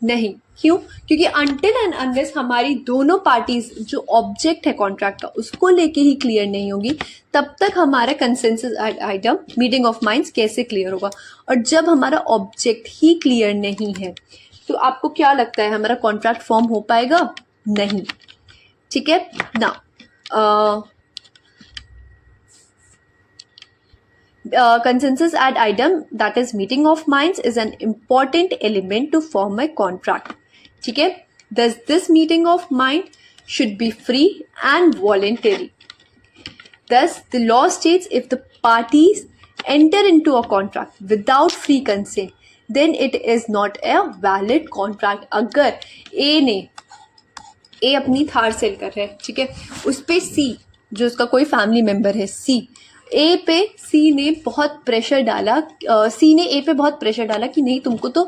नहीं। क्यों? क्योंकि अनटिल एंड अनलेस हमारी दोनों पार्टीज जो ऑब्जेक्ट है कॉन्ट्रैक्ट का उसको लेके ही क्लियर नहीं होगी, तब तक हमारा consensus item meeting of minds कैसे क्लियर होगा? और जब हमारा ऑब्जेक्ट ही क्लियर नहीं है तो आपको क्या लगता है हमारा कॉन्ट्रैक्ट फॉर्म हो पाएगा? नहीं, ठीक है ना। Consensus at item, that is meeting of minds, is an important element to form a contract, ठीक है। Thus this meeting of mind should be free and voluntary. Thus the law states if the parties enter into a contract without free consent then it is not a valid contract. अगर ए अपनी थार सेल कर रहा है, ठीक है, उस पे सी जो उसका कोई फैमिली मेंबर है, सी ने बहुत प्रेशर डाला, ए पे बहुत प्रेशर डाला कि नहीं तुमको तो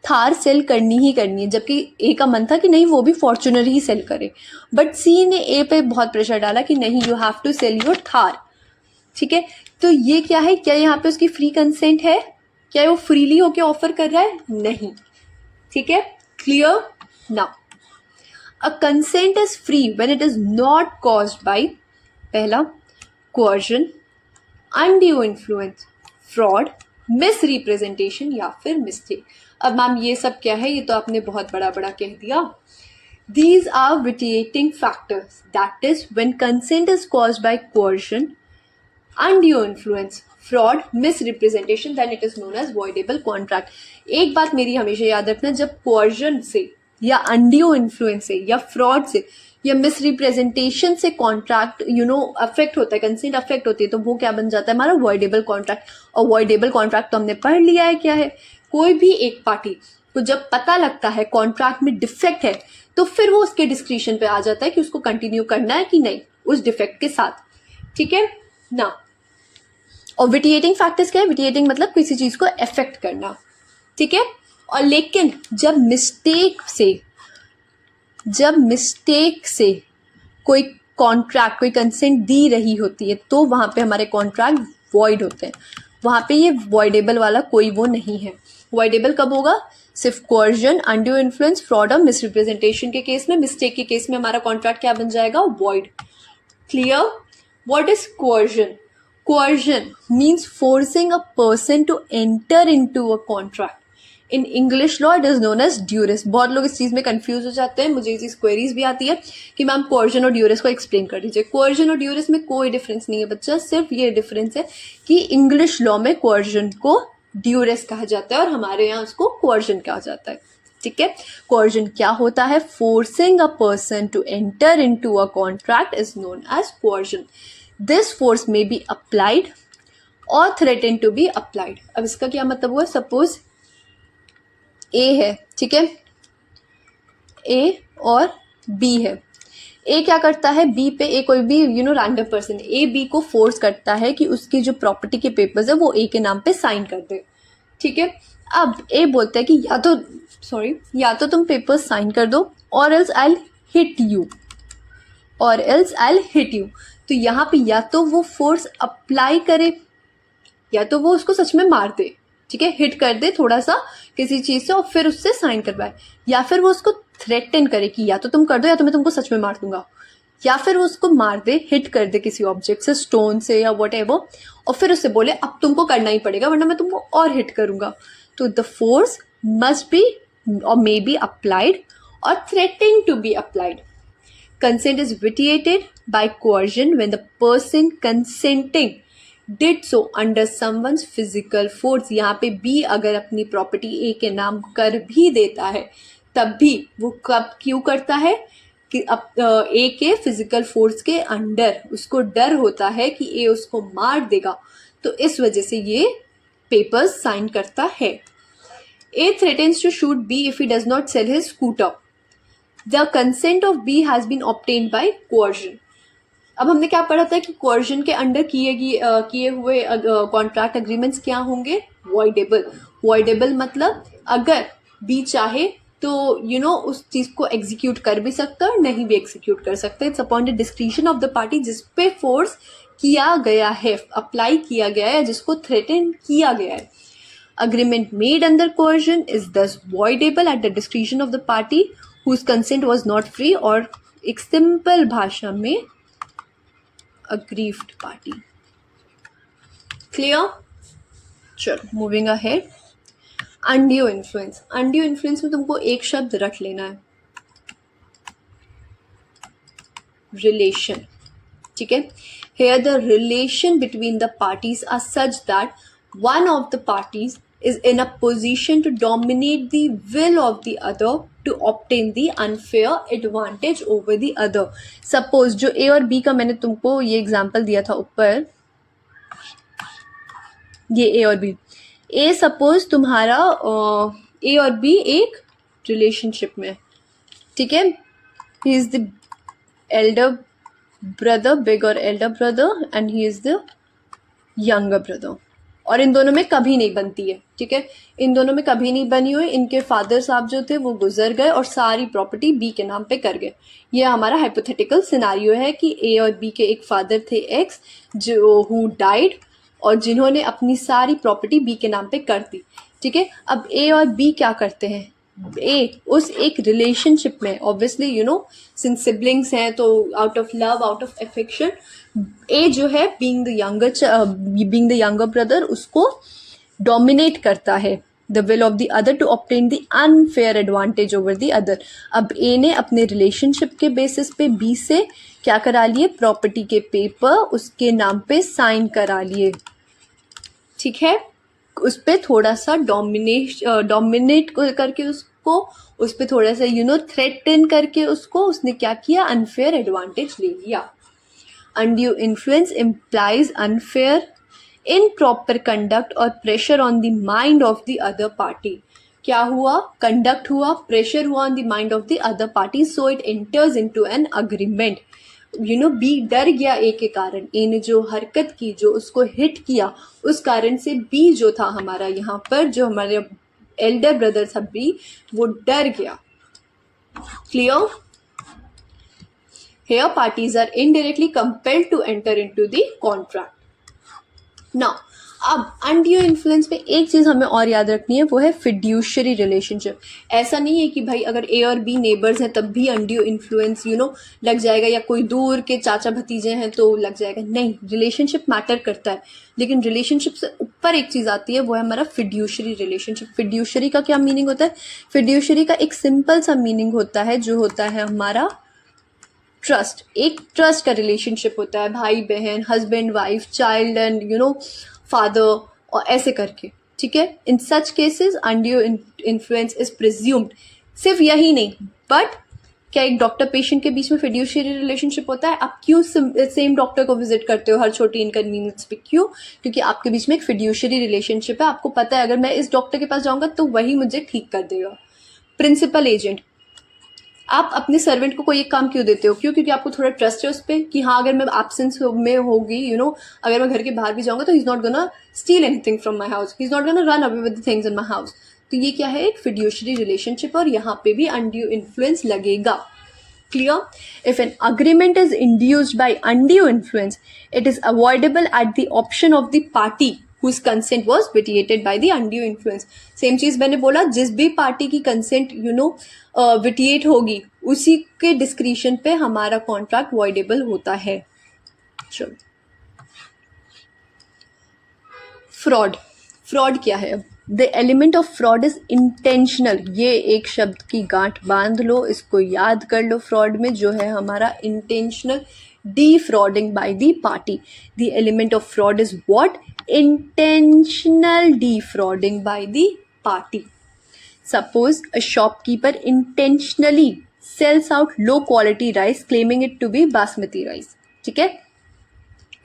थार सेल करनी ही करनी है, जबकि ए का मन था कि नहीं वो भी फॉर्च्यूनर ही सेल करे, बट सी ने ए पे बहुत प्रेशर डाला कि नहीं you have to sell your Thar, ठीक है। तो ये क्या है, क्या यहाँ पे उसकी फ्री कंसेंट है? क्या वो फ्रीली होके ऑफर कर रहा है? नहीं, ठीक है, clear now. A consent is free when it is not caused by, पहला coercion, undue influence, fraud, misrepresentation या फिर मिस्टेक। अब मैम ये सब क्या है? ये तो आपने बहुत बड़ा कह दिया। These are vitiating factors, that is when consent is caused by coercion, undue influence, fraud, misrepresentation, then it is known as voidable contract. एक बात मेरी हमेशा याद रखना, जब coercion से या undue influence से या fraud से या मिसरिप्रेजेंटेशन से कॉन्ट्रैक्ट अफेक्ट होता है, कंसेंट अफेक्ट होती है, तो वो क्या बन जाता है? हमारा वॉइडेबल कॉन्ट्रैक्ट। और वॉइडेबल कॉन्ट्रैक्ट तो हमने पढ़ लिया है क्या है। कोई भी एक पार्टी को जब पता लगता है कॉन्ट्रैक्ट में डिफेक्ट है तो फिर वो उसके डिस्क्रिप्शन पे आ जाता है कि उसको कंटिन्यू करना है कि नहीं उस डिफेक्ट के साथ, ठीक है ना। और विटिएटिंग फैक्टर्स क्या है? विटिएटिंग मतलब किसी चीज को अफेक्ट करना, ठीक है। और लेकिन जब मिस्टेक से कोई कॉन्ट्रैक्ट, कोई कंसेंट दी रही होती है तो वहां पे हमारे कॉन्ट्रैक्ट वॉइड होते हैं, वहां पे ये वॉइडेबल वाला कोई वो नहीं है। वॉइडेबल कब होगा? सिर्फ कोअर्जन, अनड्यू इन्फ्लुएंस, फ्रॉड और मिसरिप्रेजेंटेशन के केस में। मिस्टेक के केस में हमारा कॉन्ट्रैक्ट क्या बन जाएगा? Void. Clear? What is coercion? Coercion means forcing a person to enter into a contract. In English law it is known as duress. बहुत लोग इस चीज में कंफ्यूज हो जाते हैं, मुझे ये चीज क्वेरीज भी आती है कि मैम कोअर्जन और ड्यूरेस को एक्सप्लेन कर दीजिए। कोअर्जन और ड्यूरेस में कोई डिफरेंस नहीं है बच्चा, सिर्फ ये डिफरेंस है कि इंग्लिश लॉ में कोअर्जन को ड्यूरेस कहा जाता है और हमारे यहाँ उसको कोअर्जन कहा जाता है, ठीक है। कोअर्जन क्या होता है? Forcing a person to enter into a contract is known as coercion. This force may be applied or threatened to be applied. अब इसका क्या मतलब हुआ? सपोज ए है, ठीक है, ए और बी है। ए क्या करता है? बी पे, ए कोई भी रैंडम पर्सन, ए बी को फोर्स करता है कि उसकी जो प्रॉपर्टी के पेपर्स है वो ए के नाम पे साइन कर दे, ठीक है। अब ए बोलता है कि या तो तुम पेपर्स साइन कर दो और एल्स आई हिट यू। तो यहाँ पे या तो वो फोर्स अप्लाई करे या तो वो उसको सच में मार दे, ठीक है, हिट कर दे थोड़ा सा किसी चीज से और फिर उससे साइन करवाए, या फिर वो उसको थ्रेटन करे कि या तो तुम कर दो या तो मैं तुमको सच में मार दूंगा, या फिर वो उसको मार दे, हिट कर दे किसी ऑब्जेक्ट से, स्टोन से या व्हाटएवर, और फिर उससे बोले अब तुमको करना ही पड़ेगा वरना मैं तुमको और हिट करूंगा। तो द फोर्स मस्ट बी और मे be applied or threatening to be applied. Consent is vitiated by coercion when the person consenting did so under someone's physical force. यहाँ पे B अगर अपनी प्रॉपर्टी A के नाम कर भी देता है तब भी वो कब क्यों करता है कि ए के फिजिकल फोर्स के अंडर उसको डर होता है कि ए उसको मार देगा, तो इस वजह से ये पेपर्स साइन करता है. A threatens to shoot B if he does not sell his scooter. The consent of B has been obtained by coercion. अब हमने क्या पढ़ा था कि कोर्जन के अंडर किए हुए कॉन्ट्रैक्ट एग्रीमेंट्स क्या होंगे? वॉइडेबल. वॉइडेबल मतलब अगर बी चाहे तो उस चीज को एग्जीक्यूट कर भी सकता है और नहीं भी एग्जीक्यूट कर सकता है. It's upon the discretion of the party जिस पे फोर्स किया गया है, अप्लाई किया गया है, जिसको थ्रेटन किया गया है. Agreement made under coercion is thus voidable at the discretion of the party whose consent was not free, और एक सिंपल भाषा में aggrieved party. Clear? चलो moving ahead. Undue influence. Undue influence में तुमको एक शब्द रख लेना है, रिलेशन. ठीक है. Here the relation between the parties are such that one of the parties is in a position to dominate the will of the other to obtain the unfair advantage over the other. Suppose जो A और B का मैंने तुमको ये एग्जाम्पल दिया था ऊपर, ये A और B. A सपोज तुम्हारा A और B एक रिलेशनशिप में, ठीक है. He is the elder brother, big और elder brother, and he is the younger brother. और इन दोनों में कभी नहीं बनती है. ठीक है. इन दोनों में कभी नहीं बनी हुई. इनके फादर साहब जो थे वो गुजर गए और सारी प्रॉपर्टी बी के नाम पे कर गए. ये हमारा हाइपोथेटिकल सिनारियो है कि ए और बी के एक फादर थे एक्स जो हु डाइड और जिन्होंने अपनी सारी प्रॉपर्टी बी के नाम पे कर दी. ठीक है. अब ए और बी क्या करते हैं? ए उस एक रिलेशनशिप में ऑब्वियसली सिंस सिबलिंग्स हैं तो out of love, out of affection, ए जो है बीइंग द यंगर ब्रदर उसको डोमिनेट करता है the will of the other to obtain the unfair advantage over the other. अब ए ने अपने रिलेशनशिप के बेसिस पे बी से क्या करा लिए? प्रॉपर्टी के पेपर उसके नाम पे साइन करा लिए. ठीक है. उस पर थोड़ा सा डोमिनेट करके उसको, उस पर थोड़ा सा थ्रेटन करके उसको उसने क्या किया? अनफेयर एडवांटेज ले लिया. Undue influence implies unfair, improper conduct or pressure on the mind of the other party. क्या हुआ? Conduct हुआ, pressure हुआ on the mind of the other party, so it enters into an agreement. B डर गया ए के कारण. ए ने जो हरकत की, जो उसको हिट किया, उस कारण से बी जो था हमारा यहाँ पर, जो हमारे एल्डर ब्रदर था बी, वो डर गया. Clear? Here parties are indirectly compelled to enter into the contract. Now, अब अनड्यू इन्फ्लुएंस में एक चीज हमें और याद रखनी है, वो है फिड्यूशरी रिलेशनशिप. ऐसा नहीं है कि भाई अगर ए और बी नेबर्स हैं तब भी अनड्यू इन्फ्लुएंस लग जाएगा, या कोई दूर के चाचा भतीजे हैं तो लग जाएगा. नहीं, रिलेशनशिप मैटर करता है, लेकिन रिलेशनशिप से ऊपर एक चीज आती है, वो है हमारा फिड्यूशरी रिलेशनशिप. फिड्यूशरी का क्या मीनिंग होता है? फिड्यूशरी का एक सिंपल सा मीनिंग होता है, जो होता है हमारा ट्रस्ट. एक ट्रस्ट का रिलेशनशिप होता है, भाई बहन, husband wife, child and father, और ऐसे करके. ठीक है. In such cases undue influence is presumed. सिर्फ यही नहीं, बट क्या एक डॉक्टर पेशेंट के बीच में फिड्यूशियरी रिलेशनशिप होता है? आप क्यों सेम डॉक्टर को विजिट करते हो हर छोटी इनकन्वीनियंस पे? क्यों? क्योंकि आपके बीच में एक फिड्यूशियरी रिलेशनशिप है. आपको पता है अगर मैं इस डॉक्टर के पास जाऊंगा तो वही मुझे ठीक कर देगा. Principal agent. आप अपने सर्वेंट को कोई एक काम क्यों देते हो? क्यों? क्योंकि आपको थोड़ा ट्रस्ट है उस पर कि हाँ अगर मैं एब्सेंस में होगी अगर मैं घर के बाहर भी जाऊंगा तो he is not gonna steel anything from my house, he is not gonna run away with the things in my house. तो ये क्या है? एक फिड्यूशरी रिलेशनशिप, और यहाँ पे भी अनड्यू इन्फ्लुएंस लगेगा. Clear? If an agreement is induced by undue influence it is avoidable at the option of the party whose consent was vitiated by the undue influence. Same चीज मैंने बोला, जिस भी पार्टी की कंसेंट विटिएट होगी उसी के डिस्क्रिशन पे हमारा कॉन्ट्रैक्ट वॉइडेबल होता है. चलो, फ्रॉड. फ्रॉड क्या है? The element of fraud is intentional. ये एक शब्द की गांठ बांध लो, इसको याद कर लो. फ्रॉड में जो है हमारा intentional defrauding by the party. The element of fraud is what? Intentional defrauding by the party. Suppose a shopkeeper intentionally sells out low quality rice claiming it to be basmati rice. ठीक है,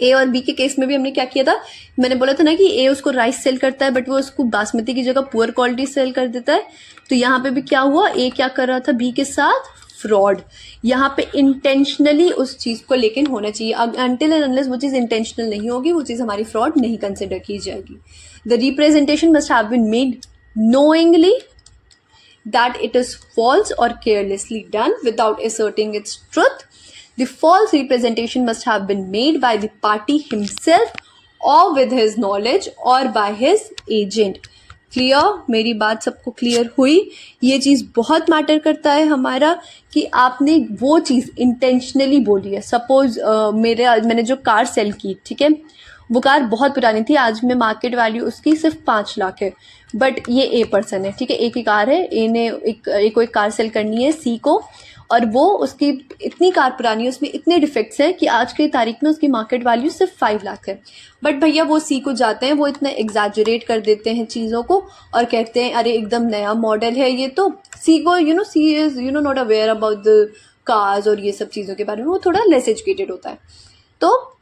ए और बी के केस में भी हमने क्या किया था, मैंने बोला था ना कि ए उसको राइस सेल करता है बट वो उसको बासमती की जगह पुअर क्वालिटी सेल कर देता है. तो यहाँ पे भी क्या हुआ, ए क्या कर रहा था बी के साथ, फ्रॉड. यहाँ पे इंटेंशनली उस चीज को लेकिन होना चाहिए. अनटिल एंड अनलेस वो चीज इंटेंशनल नहीं होगी वो चीज हमारी फ्रॉड नहीं कंसिडर की जाएगी. The representation must have been made knowingly that it is false or carelessly done without asserting its truth. The false representation must have been made by the party himself or with his knowledge or by his agent. Clear, मेरी बात सबको क्लियर हुई. ये चीज़ बहुत मैटर करता है हमारा कि आपने वो चीज़ इंटेंशनली बोली है. सपोज मैंने जो कार सेल की, ठीक है, वो कार बहुत पुरानी थी, आज में मार्केट वैल्यू उसकी सिर्फ 5 लाख है. बट ये ए पर्सन है, ठीक है, ए की कार है, ए ने एक को एक कार सेल करनी है सी को, और वो उसकी इतनी कार पुरानी है, उसमें इतने डिफेक्ट्स हैं कि आज की तारीख में उसकी मार्केट वैल्यू सिर्फ 5 लाख है. बट भैया वो सी को जाते हैं, वो इतना एग्जैजरेट कर देते हैं चीज़ों को और कहते हैं अरे एकदम नया मॉडल है ये. तो सी को C is not aware about the cars और ये सब चीज़ों के बारे में, वो थोड़ा लेस एजुकेटेड होता है, तो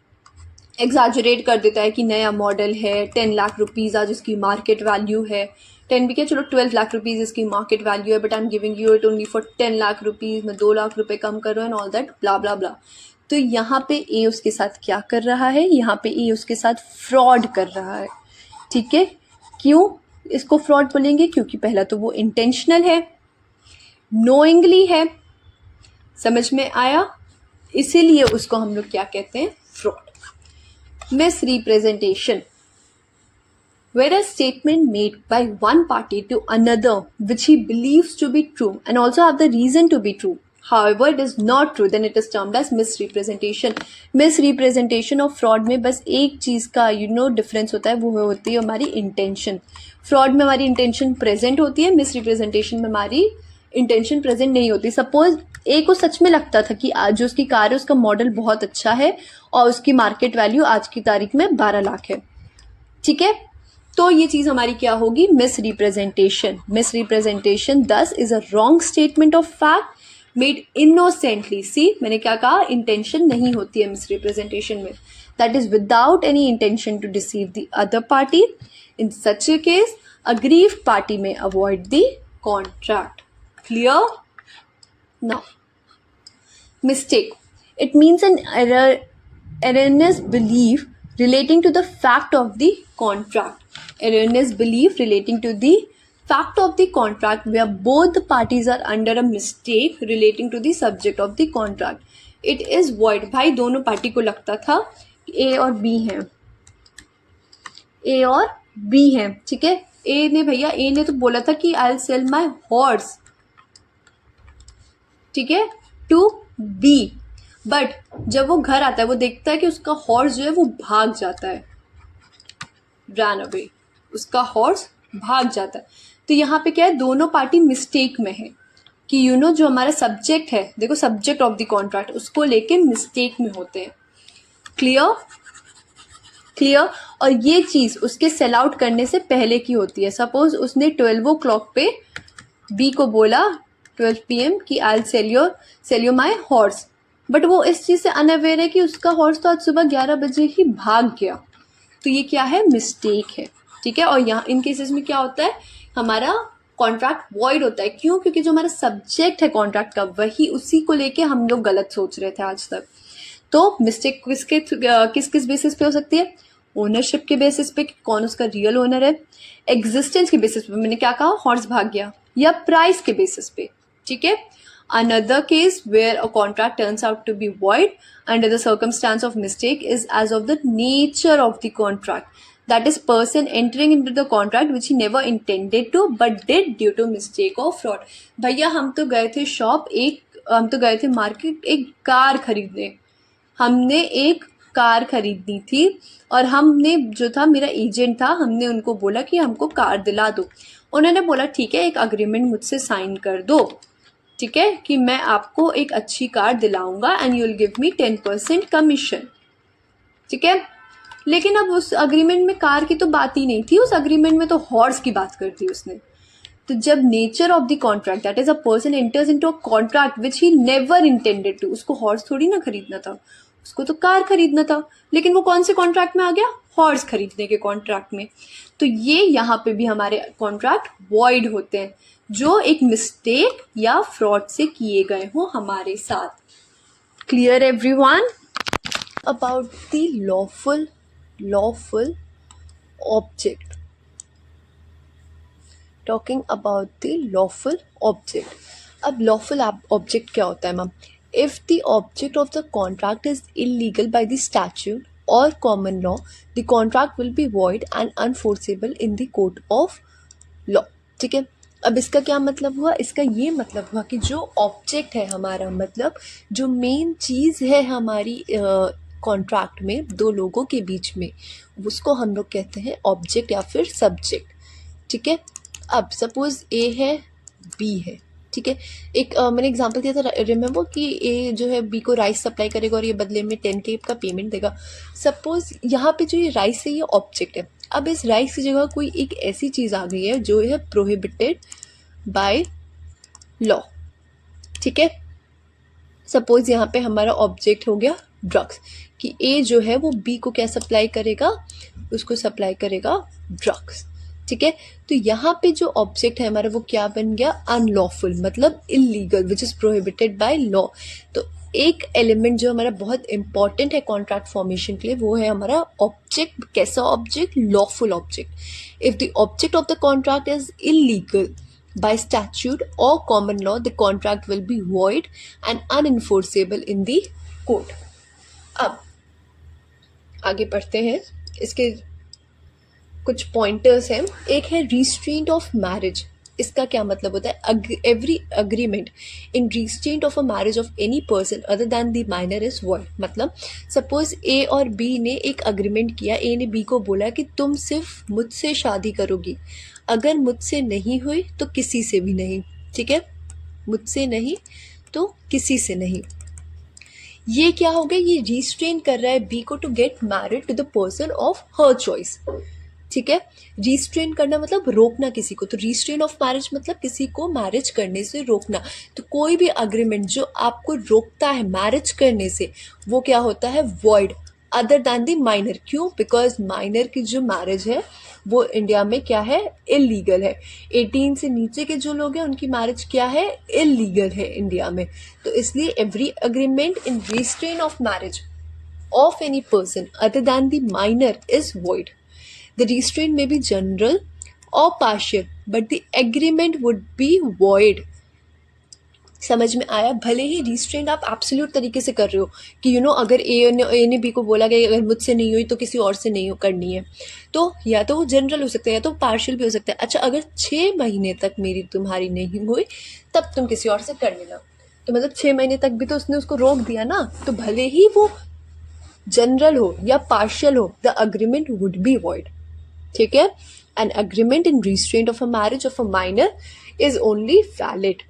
एग्जैजरेट कर देता है कि नया मॉडल है, 10 लाख रुपीज़ आज उसकी मार्केट वैल्यू है. 10 भी क्या, चलो 12 लाख रुपीज़ इसकी मार्केट वैल्यू है, but I am giving you it only for 10 lakh rupees. मैं 2 लाख रुपए कम कर रहा हूँ एंड ऑल दैट ब्ला ब्ला ब्ला. तो यहाँ पे ए उसके साथ क्या कर रहा है, यहाँ पे ए उसके साथ फ्रॉड कर रहा है. ठीक है, क्यों इसको फ्रॉड बोलेंगे, क्योंकि पहला तो वो इंटेंशनल है, नोइंगली है. समझ में आया, इसीलिए उसको हम लोग क्या कहते हैं, fraud. Misrepresentation, where a statement made by one party to another which he believes to be true and also have the reason to be true, however it is not true, then it is termed as misrepresentation. Misrepresentation और fraud में बस एक चीज़ का डिफरेंस होता है, वो होती है हमारी इंटेंशन. फ्रॉड में हमारी इंटेंशन प्रेजेंट होती है, मिसरिप्रेजेंटेशन में हमारी इंटेंशन प्रेजेंट नहीं होती. सपोज ए को सच में लगता था कि आज जो उसकी कार है उसका मॉडल बहुत अच्छा है और उसकी मार्केट वैल्यू आज की तारीख में 12 लाख है. ठीक है, तो ये चीज़ हमारी क्या होगी, misrepresentation. Misrepresentation thus is a wrong statement of fact made innocently. See, मैंने क्या कहा, इंटेंशन नहीं होती है मिस रिप्रेजेंटेशन में. That is without any intention to deceive the other party. In such a case aggrieved party may avoid the contract. Clear? Now, mistake. It means an erroneous belief relating to the fact of the contract. Erroneous belief relating to the fact of the contract where both the parties are under a mistake relating to the subject of the contract. It is void. भाई दोनों पार्टी को लगता था A और B हैं, A और B हैं, ठीक है. A ने तो बोला था कि I'll sell my horse, ठीक है, टू बी. बट जब वो घर आता है वो देखता है कि उसका हॉर्स जो है वो भाग जाता है, रन अवे, उसका हॉर्स भाग जाता है. तो यहाँ पे क्या है, दोनों पार्टी मिस्टेक में है कि जो हमारा सब्जेक्ट है, देखो सब्जेक्ट ऑफ द कॉन्ट्रैक्ट, उसको लेके मिस्टेक में होते हैं. Clear, clear. और ये चीज़ उसके सेल आउट करने से पहले की होती है. सपोज उसने 12 o'clock पे बी को बोला 12 PM कि I sell you my horse, but वो इस चीज़ से अनअवेयर है कि उसका हॉर्स तो आज सुबह 11 बजे ही भाग गया. तो ये क्या है, मिस्टेक है. ठीक है, और यहाँ इन केसेस में क्या होता है, हमारा कॉन्ट्रैक्ट वॉइड होता है. क्यों, क्योंकि जो हमारा सब्जेक्ट है कॉन्ट्रैक्ट का, वही उसी को लेके हम लोग गलत सोच रहे थे आज तक. तो मिस्टेक किस किस बेसिस पे हो सकती है, ओनरशिप के बेसिस पे, कौन उसका रियल ओनर है, एग्जिस्टेंस के बेसिस पे, मैंने क्या कहा, हॉर्स भाग गया, या प्राइस के बेसिस पे. ठीक है. Another case where a contract turns out to be void under the circumstance of mistake is as of the nature of the contract. That is, person entering into the contract which he never intended to but did due to mistake or fraud. भैया हम तो गए थे हम तो गए थे मार्केट एक कार खरीदने. हमने एक कार खरीदनी थी और हमने जो था, मेरा एजेंट था, हमने उनको बोला कि हमको कार दिला दो. उन्होंने बोला ठीक है, एक अग्रीमेंट मुझसे साइन कर दो, ठीक है, कि मैं आपको एक अच्छी कार दिलाऊंगा and you will give me 10% commission. ठीक है, लेकिन अब उस अग्रीमेंट में कार की तो बात ही नहीं थी, उस अग्रीमेंट में तो हॉर्स की बात कर दी उसने. तो जब nature of the contract, that is a person enters into a contract which he never intended to, उसको हॉर्स थोड़ी ना खरीदना था, उसको तो कार खरीदना था, लेकिन वो कौन से कॉन्ट्रैक्ट में आ गया, हॉर्स खरीदने के कॉन्ट्रैक्ट में। तो ये यहाँ पे भी हमारे कॉन्ट्रैक्ट वॉइड होते हैं जो एक मिस्टेक या फ्रॉड से किए गए हो हमारे साथ। Clear everyone? About the lawful object, talking about the lawful object. अब लॉफुल ऑब्जेक्ट क्या होता है ma'am? If the object of the contract is illegal by the statute और common law, the contract will be void and unenforceable in the court of law. ठीक है, अब इसका क्या मतलब हुआ? इसका ये मतलब हुआ कि जो ऑब्जेक्ट है हमारा, मतलब जो मेन चीज़ है हमारी कॉन्ट्रैक्ट में दो लोगों के बीच में, उसको हम लोग कहते हैं ऑब्जेक्ट या फिर सब्जेक्ट। ठीक है, अब सपोज ए है, बी है। ठीक है, एक मैंने एग्जांपल दिया था, रिमेंबर कि ए जो है बी को राइस सप्लाई करेगा और ये बदले में 10K का पेमेंट देगा। सपोज यहाँ पे जो ये राइस है ये ऑब्जेक्ट है। अब इस राइस की जगह कोई एक ऐसी चीज़ आ गई है जो है प्रोहिबिटेड बाय लॉ। ठीक है, सपोज यहाँ पे हमारा ऑब्जेक्ट हो गया ड्रग्स, कि ए जो है वो बी को क्या सप्लाई करेगा, उसको सप्लाई करेगा ड्रग्स। ठीक है, तो यहाँ पे जो ऑब्जेक्ट है हमारा वो क्या बन गया, अनलॉफुल, मतलब illegal, which is prohibited by law. तो एक एलिमेंट जो हमारा बहुत इंपॉर्टेंट है कॉन्ट्रैक्ट फॉर्मेशन के लिए वो है हमारा ऑब्जेक्ट। कैसा object? Lawful object. If the object of the contract is illegal by statute or common law, the contract will be void and unenforceable in the court. अब आगे बढ़ते हैं, इसके कुछ पॉइंटर्स हैं। एक है रिस्ट्रेंट ऑफ मैरिज। इसका क्या मतलब होता है? Every agreement in restraint of a marriage of any person other than the minor is void. मतलब सपोज ए और बी ने एक अग्रीमेंट किया, ए ने बी को बोला कि तुम सिर्फ मुझसे शादी करोगी, अगर मुझसे नहीं हुई तो किसी से भी नहीं। ठीक है, मुझसे नहीं तो किसी से नहीं। ये क्या हो गया? ये रिस्ट्रेन कर रहा है बी को to get married to the person of her choice. ठीक है, रिस्ट्रेन करना मतलब रोकना किसी को, तो रिस्ट्रेन ऑफ मैरिज मतलब किसी को मैरिज करने से रोकना। तो कोई भी अग्रीमेंट जो आपको रोकता है मैरिज करने से वो क्या होता है? Void, other than the minor. क्यों? बिकॉज माइनर की जो मैरिज है वो इंडिया में क्या है? इलीगल है। 18 से नीचे के जो लोग हैं उनकी मैरिज क्या है? इलीगल है इंडिया में। तो इसलिए every agreement in restrain of marriage of any person other than the minor is void. The restraint may be general or partial, but the agreement would be void. समझ में आया? भले ही रिस्ट्रेंट आप एब्सोल्यूट तरीके से कर रहे हो कि अगर ए ने बी को बोला कि अगर मुझसे नहीं हुई तो किसी और से नहीं करनी है, तो या तो वो जनरल हो सकता है या तो पार्शियल भी हो सकता है। अच्छा, अगर 6 महीने तक मेरी तुम्हारी नहीं हुई तब तुम किसी और से कर लेना, तो मतलब 6 महीने तक भी तो उसने उसको रोक दिया ना। तो भले ही वो जनरल हो या पार्शियल हो, the agreement would be void. ठीक है, an agreement in restraint of a marriage of a minor is only valid.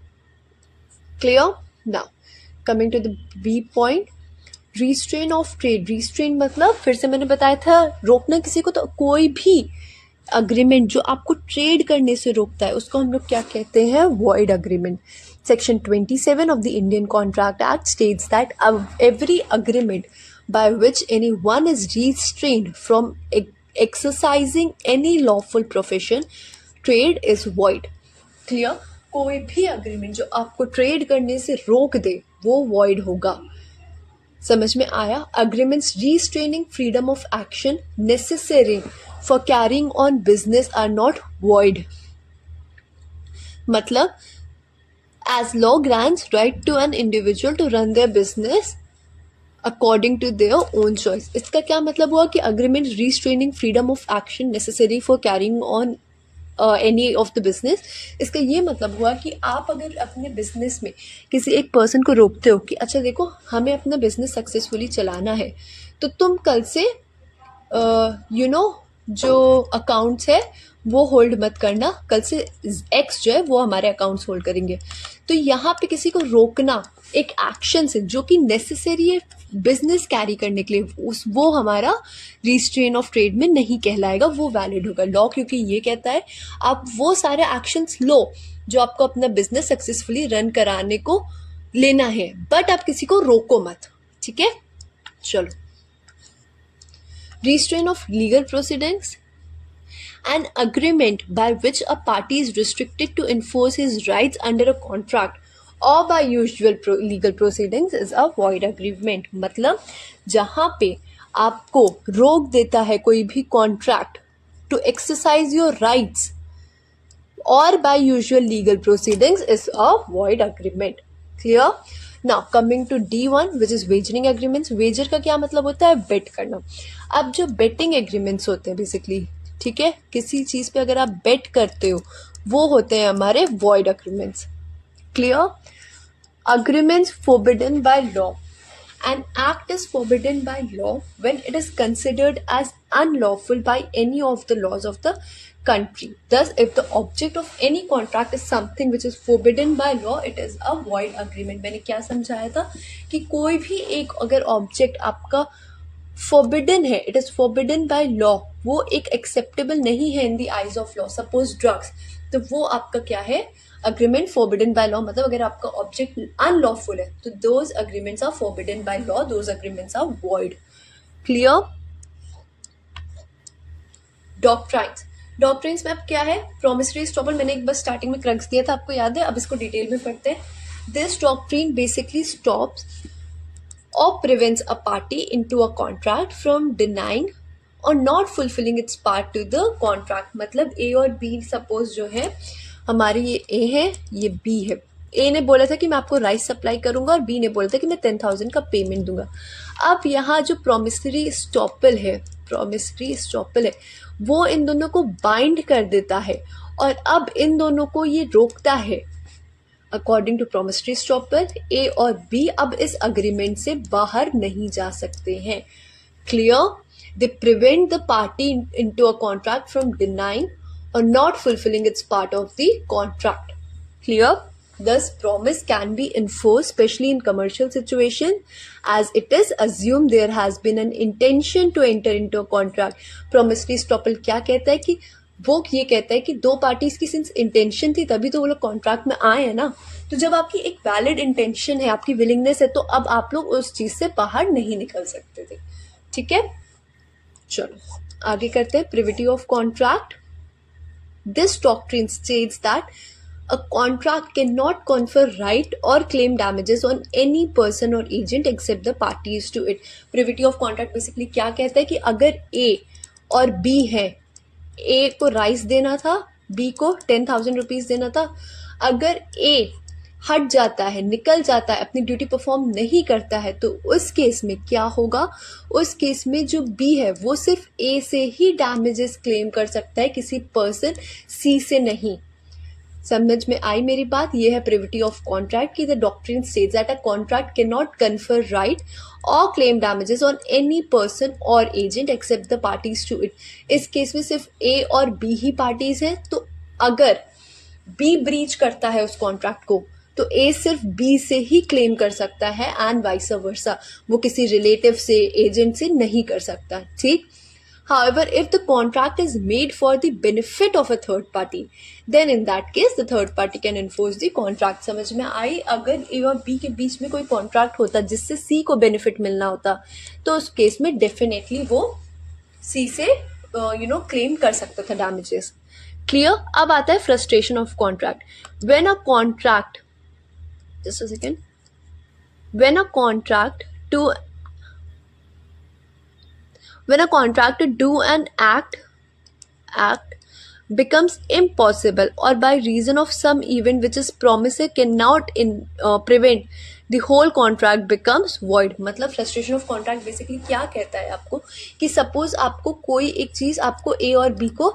Clear? Now coming to the B point, restraint of trade. Restraint मतलब फिर से मैंने बताया था रोकना किसी को। तो कोई भी अग्रीमेंट जो आपको ट्रेड करने से रोकता है उसको हम लोग क्या कहते हैं? Void agreement. Section 27 of the Indian Contract Act states that every agreement by which anyone is restrained from exercising any lawful profession, trade is void. Clear? कोई भी अग्रीमेंट जो आपको ट्रेड करने से रोक दे वो void होगा। समझ में आया? Agreements restraining freedom of action necessary for carrying on business are not void. मतलब as law grants right to an individual to run their business according to their own choice. इसका क्या मतलब हुआ कि agreement restraining freedom of action necessary for carrying on any of the business. इसका ये मतलब हुआ कि आप अगर अपने बिजनेस में किसी एक पर्सन को रोकते हो कि अच्छा देखो हमें अपना बिजनेस सक्सेसफुली चलाना है, तो तुम कल से जो अकाउंट्स है वो होल्ड मत करना, कल से एक्स जो है वो हमारे अकाउंट्स होल्ड करेंगे। तो यहाँ पे किसी को रोकना एक एक्शन से जो कि नेसेसरी है बिजनेस कैरी करने के लिए, वो हमारा रिस्ट्रेन ऑफ ट्रेड में नहीं कहलाएगा, वो वैलिड होगा लॉ, क्योंकि ये कहता है आप वो सारे एक्शंस लो जो आपको अपना बिजनेस सक्सेसफुली रन कराने को लेना है, बट आप किसी को रोको मत, ठीक है। चलो, restrain of legal proceedings, an agreement by which a party is restricted to enforce his rights under a contract or by usual legal proceedings is a void agreement। मतलब जहाँ पे आपको रोक देता है कोई भी contract to exercise your rights or by usual legal proceedings is a void agreement। Clear? Now coming to D1 which is wagering agreements। wager का क्या मतलब होता है? बेट करना। अब जो बेटिंग एग्रीमेंट्स होते हैं बेसिकली, ठीक है, किसी चीज पे अगर आप बेट करते हो वो होते हैं हमारे void agreements। Clear? Agreements forbidden by law। An act is forbidden by law when it is considered as unlawful by any of the laws of the country। Thus, if the object of any contract is something which is forbidden by law, it is a void agreement। मैंने क्या समझाया था कि कोई भी एक अगर ऑब्जेक्ट आपका forbidden है, it is forbidden by law, वो एक acceptable नहीं है in the eyes of law। Suppose drugs, तो वो आपका क्या है? Agreement forbidden by law। मतलब अगर आपका object unlawful है तो those agreements are forbidden by law, those agreements are void। Clear? Doctrines। Doctrines में अब क्या है? प्रॉमिसरी एस्टॉपल मैंने एक बस स्टार्टिंग में क्रक्स दिया था, आपको याद है? अब इसको डिटेल में पढ़ते हैं। This doctrine basically stops or prevents a party into a contract from denying or not fulfilling its part to the contract। मतलब A और B सपोज जो है हमारी, ये A है ये B है। A ने बोला था कि मैं आपको राइस सप्लाई करूंगा और B ने बोला था कि मैं 10,000 का पेमेंट दूंगा। अब यहाँ जो प्रॉमिसरी एस्टॉपल है वो इन दोनों को बाइंड कर देता है और अब इन दोनों को ये रोकता है। अकॉर्डिंग टू प्रॉमिसरी एस्टॉपल ए और बी अब इस अग्रीमेंट से बाहर नहीं जा सकते हैं। Clear? They prevent the party into a contract from denying और not fulfilling its part of the contract. Clear? Thus, promise can be enforced, especially in commercial situation, as it is assumed there has been an intention to enter into a contract। Promissory estoppel क्या कहता है कि वो ये कहता है कि दो पार्टीज की सिंस इंटेंशन थी तभी तो वो लोग कॉन्ट्रैक्ट में आए हैं ना। तो जब आपकी एक वैलिड इंटेंशन है, आपकी विलिंगनेस है, तो अब आप लोग उस चीज से बाहर नहीं निकल सकते थे। ठीक है, चलो आगे करते हैं। Privity of contract. This doctrine states that a contract cannot confer right or claim damages on any person or agent except the parties to it। privity of contract basically क्या कहता है कि अगर A और B है, A को राइस देना था, B को 10,000 रुपीज देना था, अगर A हट जाता है, निकल जाता है, अपनी ड्यूटी परफॉर्म नहीं करता है, तो उस केस में क्या होगा? उस केस में जो B है वो सिर्फ A से ही डैमेजेस क्लेम कर सकता है, किसी पर्सन C से नहीं। समझ में आई मेरी बात? ये है प्रिविटी ऑफ कॉन्ट्रैक्ट की the doctrine states that a contract can not confer right or claim damages on any person or agent except the parties to it. इस केस में सिर्फ ए और बी ही पार्टीज हैं, तो अगर बी ब्रीच करता है उस कॉन्ट्रैक्ट को तो ए सिर्फ बी से ही क्लेम कर सकता है एंड वाइस वर्सा, वो किसी रिलेटिव से, एजेंट से नहीं कर सकता। ठीक। However, if the contract is made for the benefit of a third party, then in that case the third party can enforce the contract। समझ में आई? अगर A और B के बीच में कोई कॉन्ट्रैक्ट होता जिससे C को बेनिफिट मिलना होता तो उस केस में डेफिनेटली वो C से क्लेम कर सकता था डैमेजेस। क्लियर? अब आता है frustration of contract. When a contract, just a second, when a contract to when a contract to do an act becomes impossible or by reason of some event which is promisor cannot prevent, the whole contract becomes void। मतलब frustration of contract basically क्या कहता है आपको कि सपोज आपको कोई एक चीज, आपको A और B को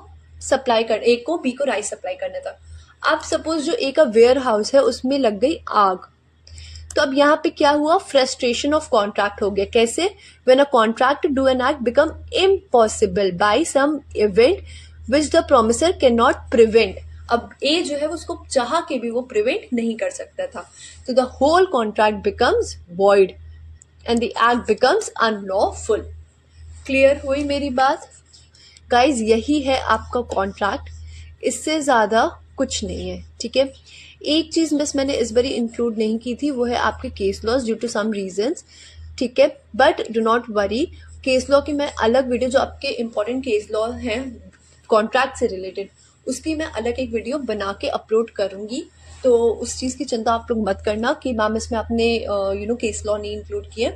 सप्लाई कर, A को B को राइस सप्लाई करना था। आप सपोज जो A का वेयर हाउस है उसमें लग गई आग, तो अब यहाँ पे क्या हुआ? फ्रस्ट्रेशन ऑफ कॉन्ट्रैक्ट हो गया। कैसे? When a contract to do an act become impossible by some event which the promisor can not prevent. अब ए जो है उसको चाह के भी वो प्रिवेंट नहीं कर सकता था, तो the whole contract becomes void and the act becomes unlawful. Clear हुई मेरी बात गाइज? यही है आपका कॉन्ट्रैक्ट, इससे ज़्यादा कुछ नहीं है, ठीक है। एक चीज़ बस मैंने इस बारी इंक्लूड नहीं की थी, वो है आपके case laws due to some reasons, ठीक है। But do not worry, case law की मैं अलग वीडियो, जो आपके इंपॉर्टेंट केस लॉ हैं कॉन्ट्रैक्ट से रिलेटेड, उसकी मैं अलग एक वीडियो बना के अपलोड करूँगी। तो उस चीज़ की चिंता आप लोग मत करना कि मैम इसमें आपने केस लॉ नहीं इंक्लूड किए।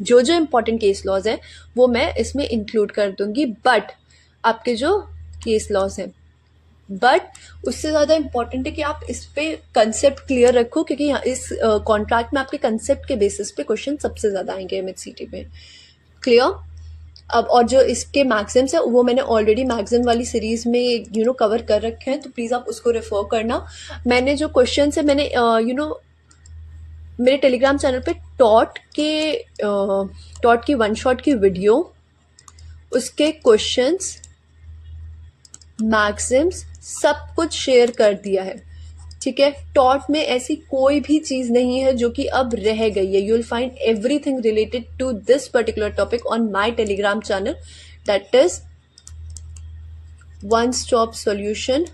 जो जो इम्पोर्टेंट केस लॉज हैं वो मैं इसमें इंक्लूड कर दूंगी, बट आपके जो केस लॉज हैं, बट उससे ज़्यादा इम्पॉर्टेंट है कि आप इस पे कंसेप्ट क्लियर रखो, क्योंकि यहाँ इस कॉन्ट्रैक्ट में आपके कंसेप्ट के बेसिस पे क्वेश्चन सबसे ज़्यादा आएंगे एमएचसीटी में। क्लियर? अब और जो इसके मैक्सिम्स है वो मैंने ऑलरेडी मैक्सिम वाली सीरीज में कवर कर रखे हैं, तो प्लीज़ आप उसको रेफर करना। मैंने जो क्वेश्चन है मैंने मेरे टेलीग्राम चैनल पे टॉट की वन शॉट की वीडियो, उसके क्वेश्चंस, मैक्सिम्स सब कुछ शेयर कर दिया है, ठीक है। टॉट में ऐसी कोई भी चीज़ नहीं है जो कि अब रह गई है। You will find everything related to this particular topic on my Telegram channel, that is one stop solution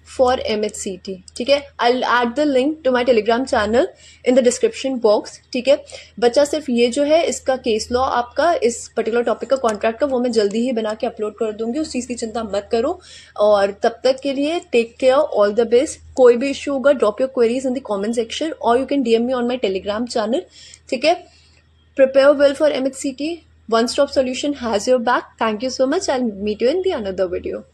for MHCT, ठीक है। I will add the link to my Telegram channel in the description box, ठीक है। बच्चा सिर्फ ये जो है इसका केस लॉ आपका इस पर्टिकुलर टॉपिक का कॉन्ट्रैक्ट का, वो मैं जल्दी ही बना के अपलोड कर दूंगी, उस चीज़ की चिंता मत करो। और तब तक के लिए take care, all the best. कोई भी इशू होगा drop your queries in the comment section और you can DM me on my Telegram channel, ठीक है। Prepare well for MHCT, one stop solution has your back. Thank you so much. I'll meet you in the another video.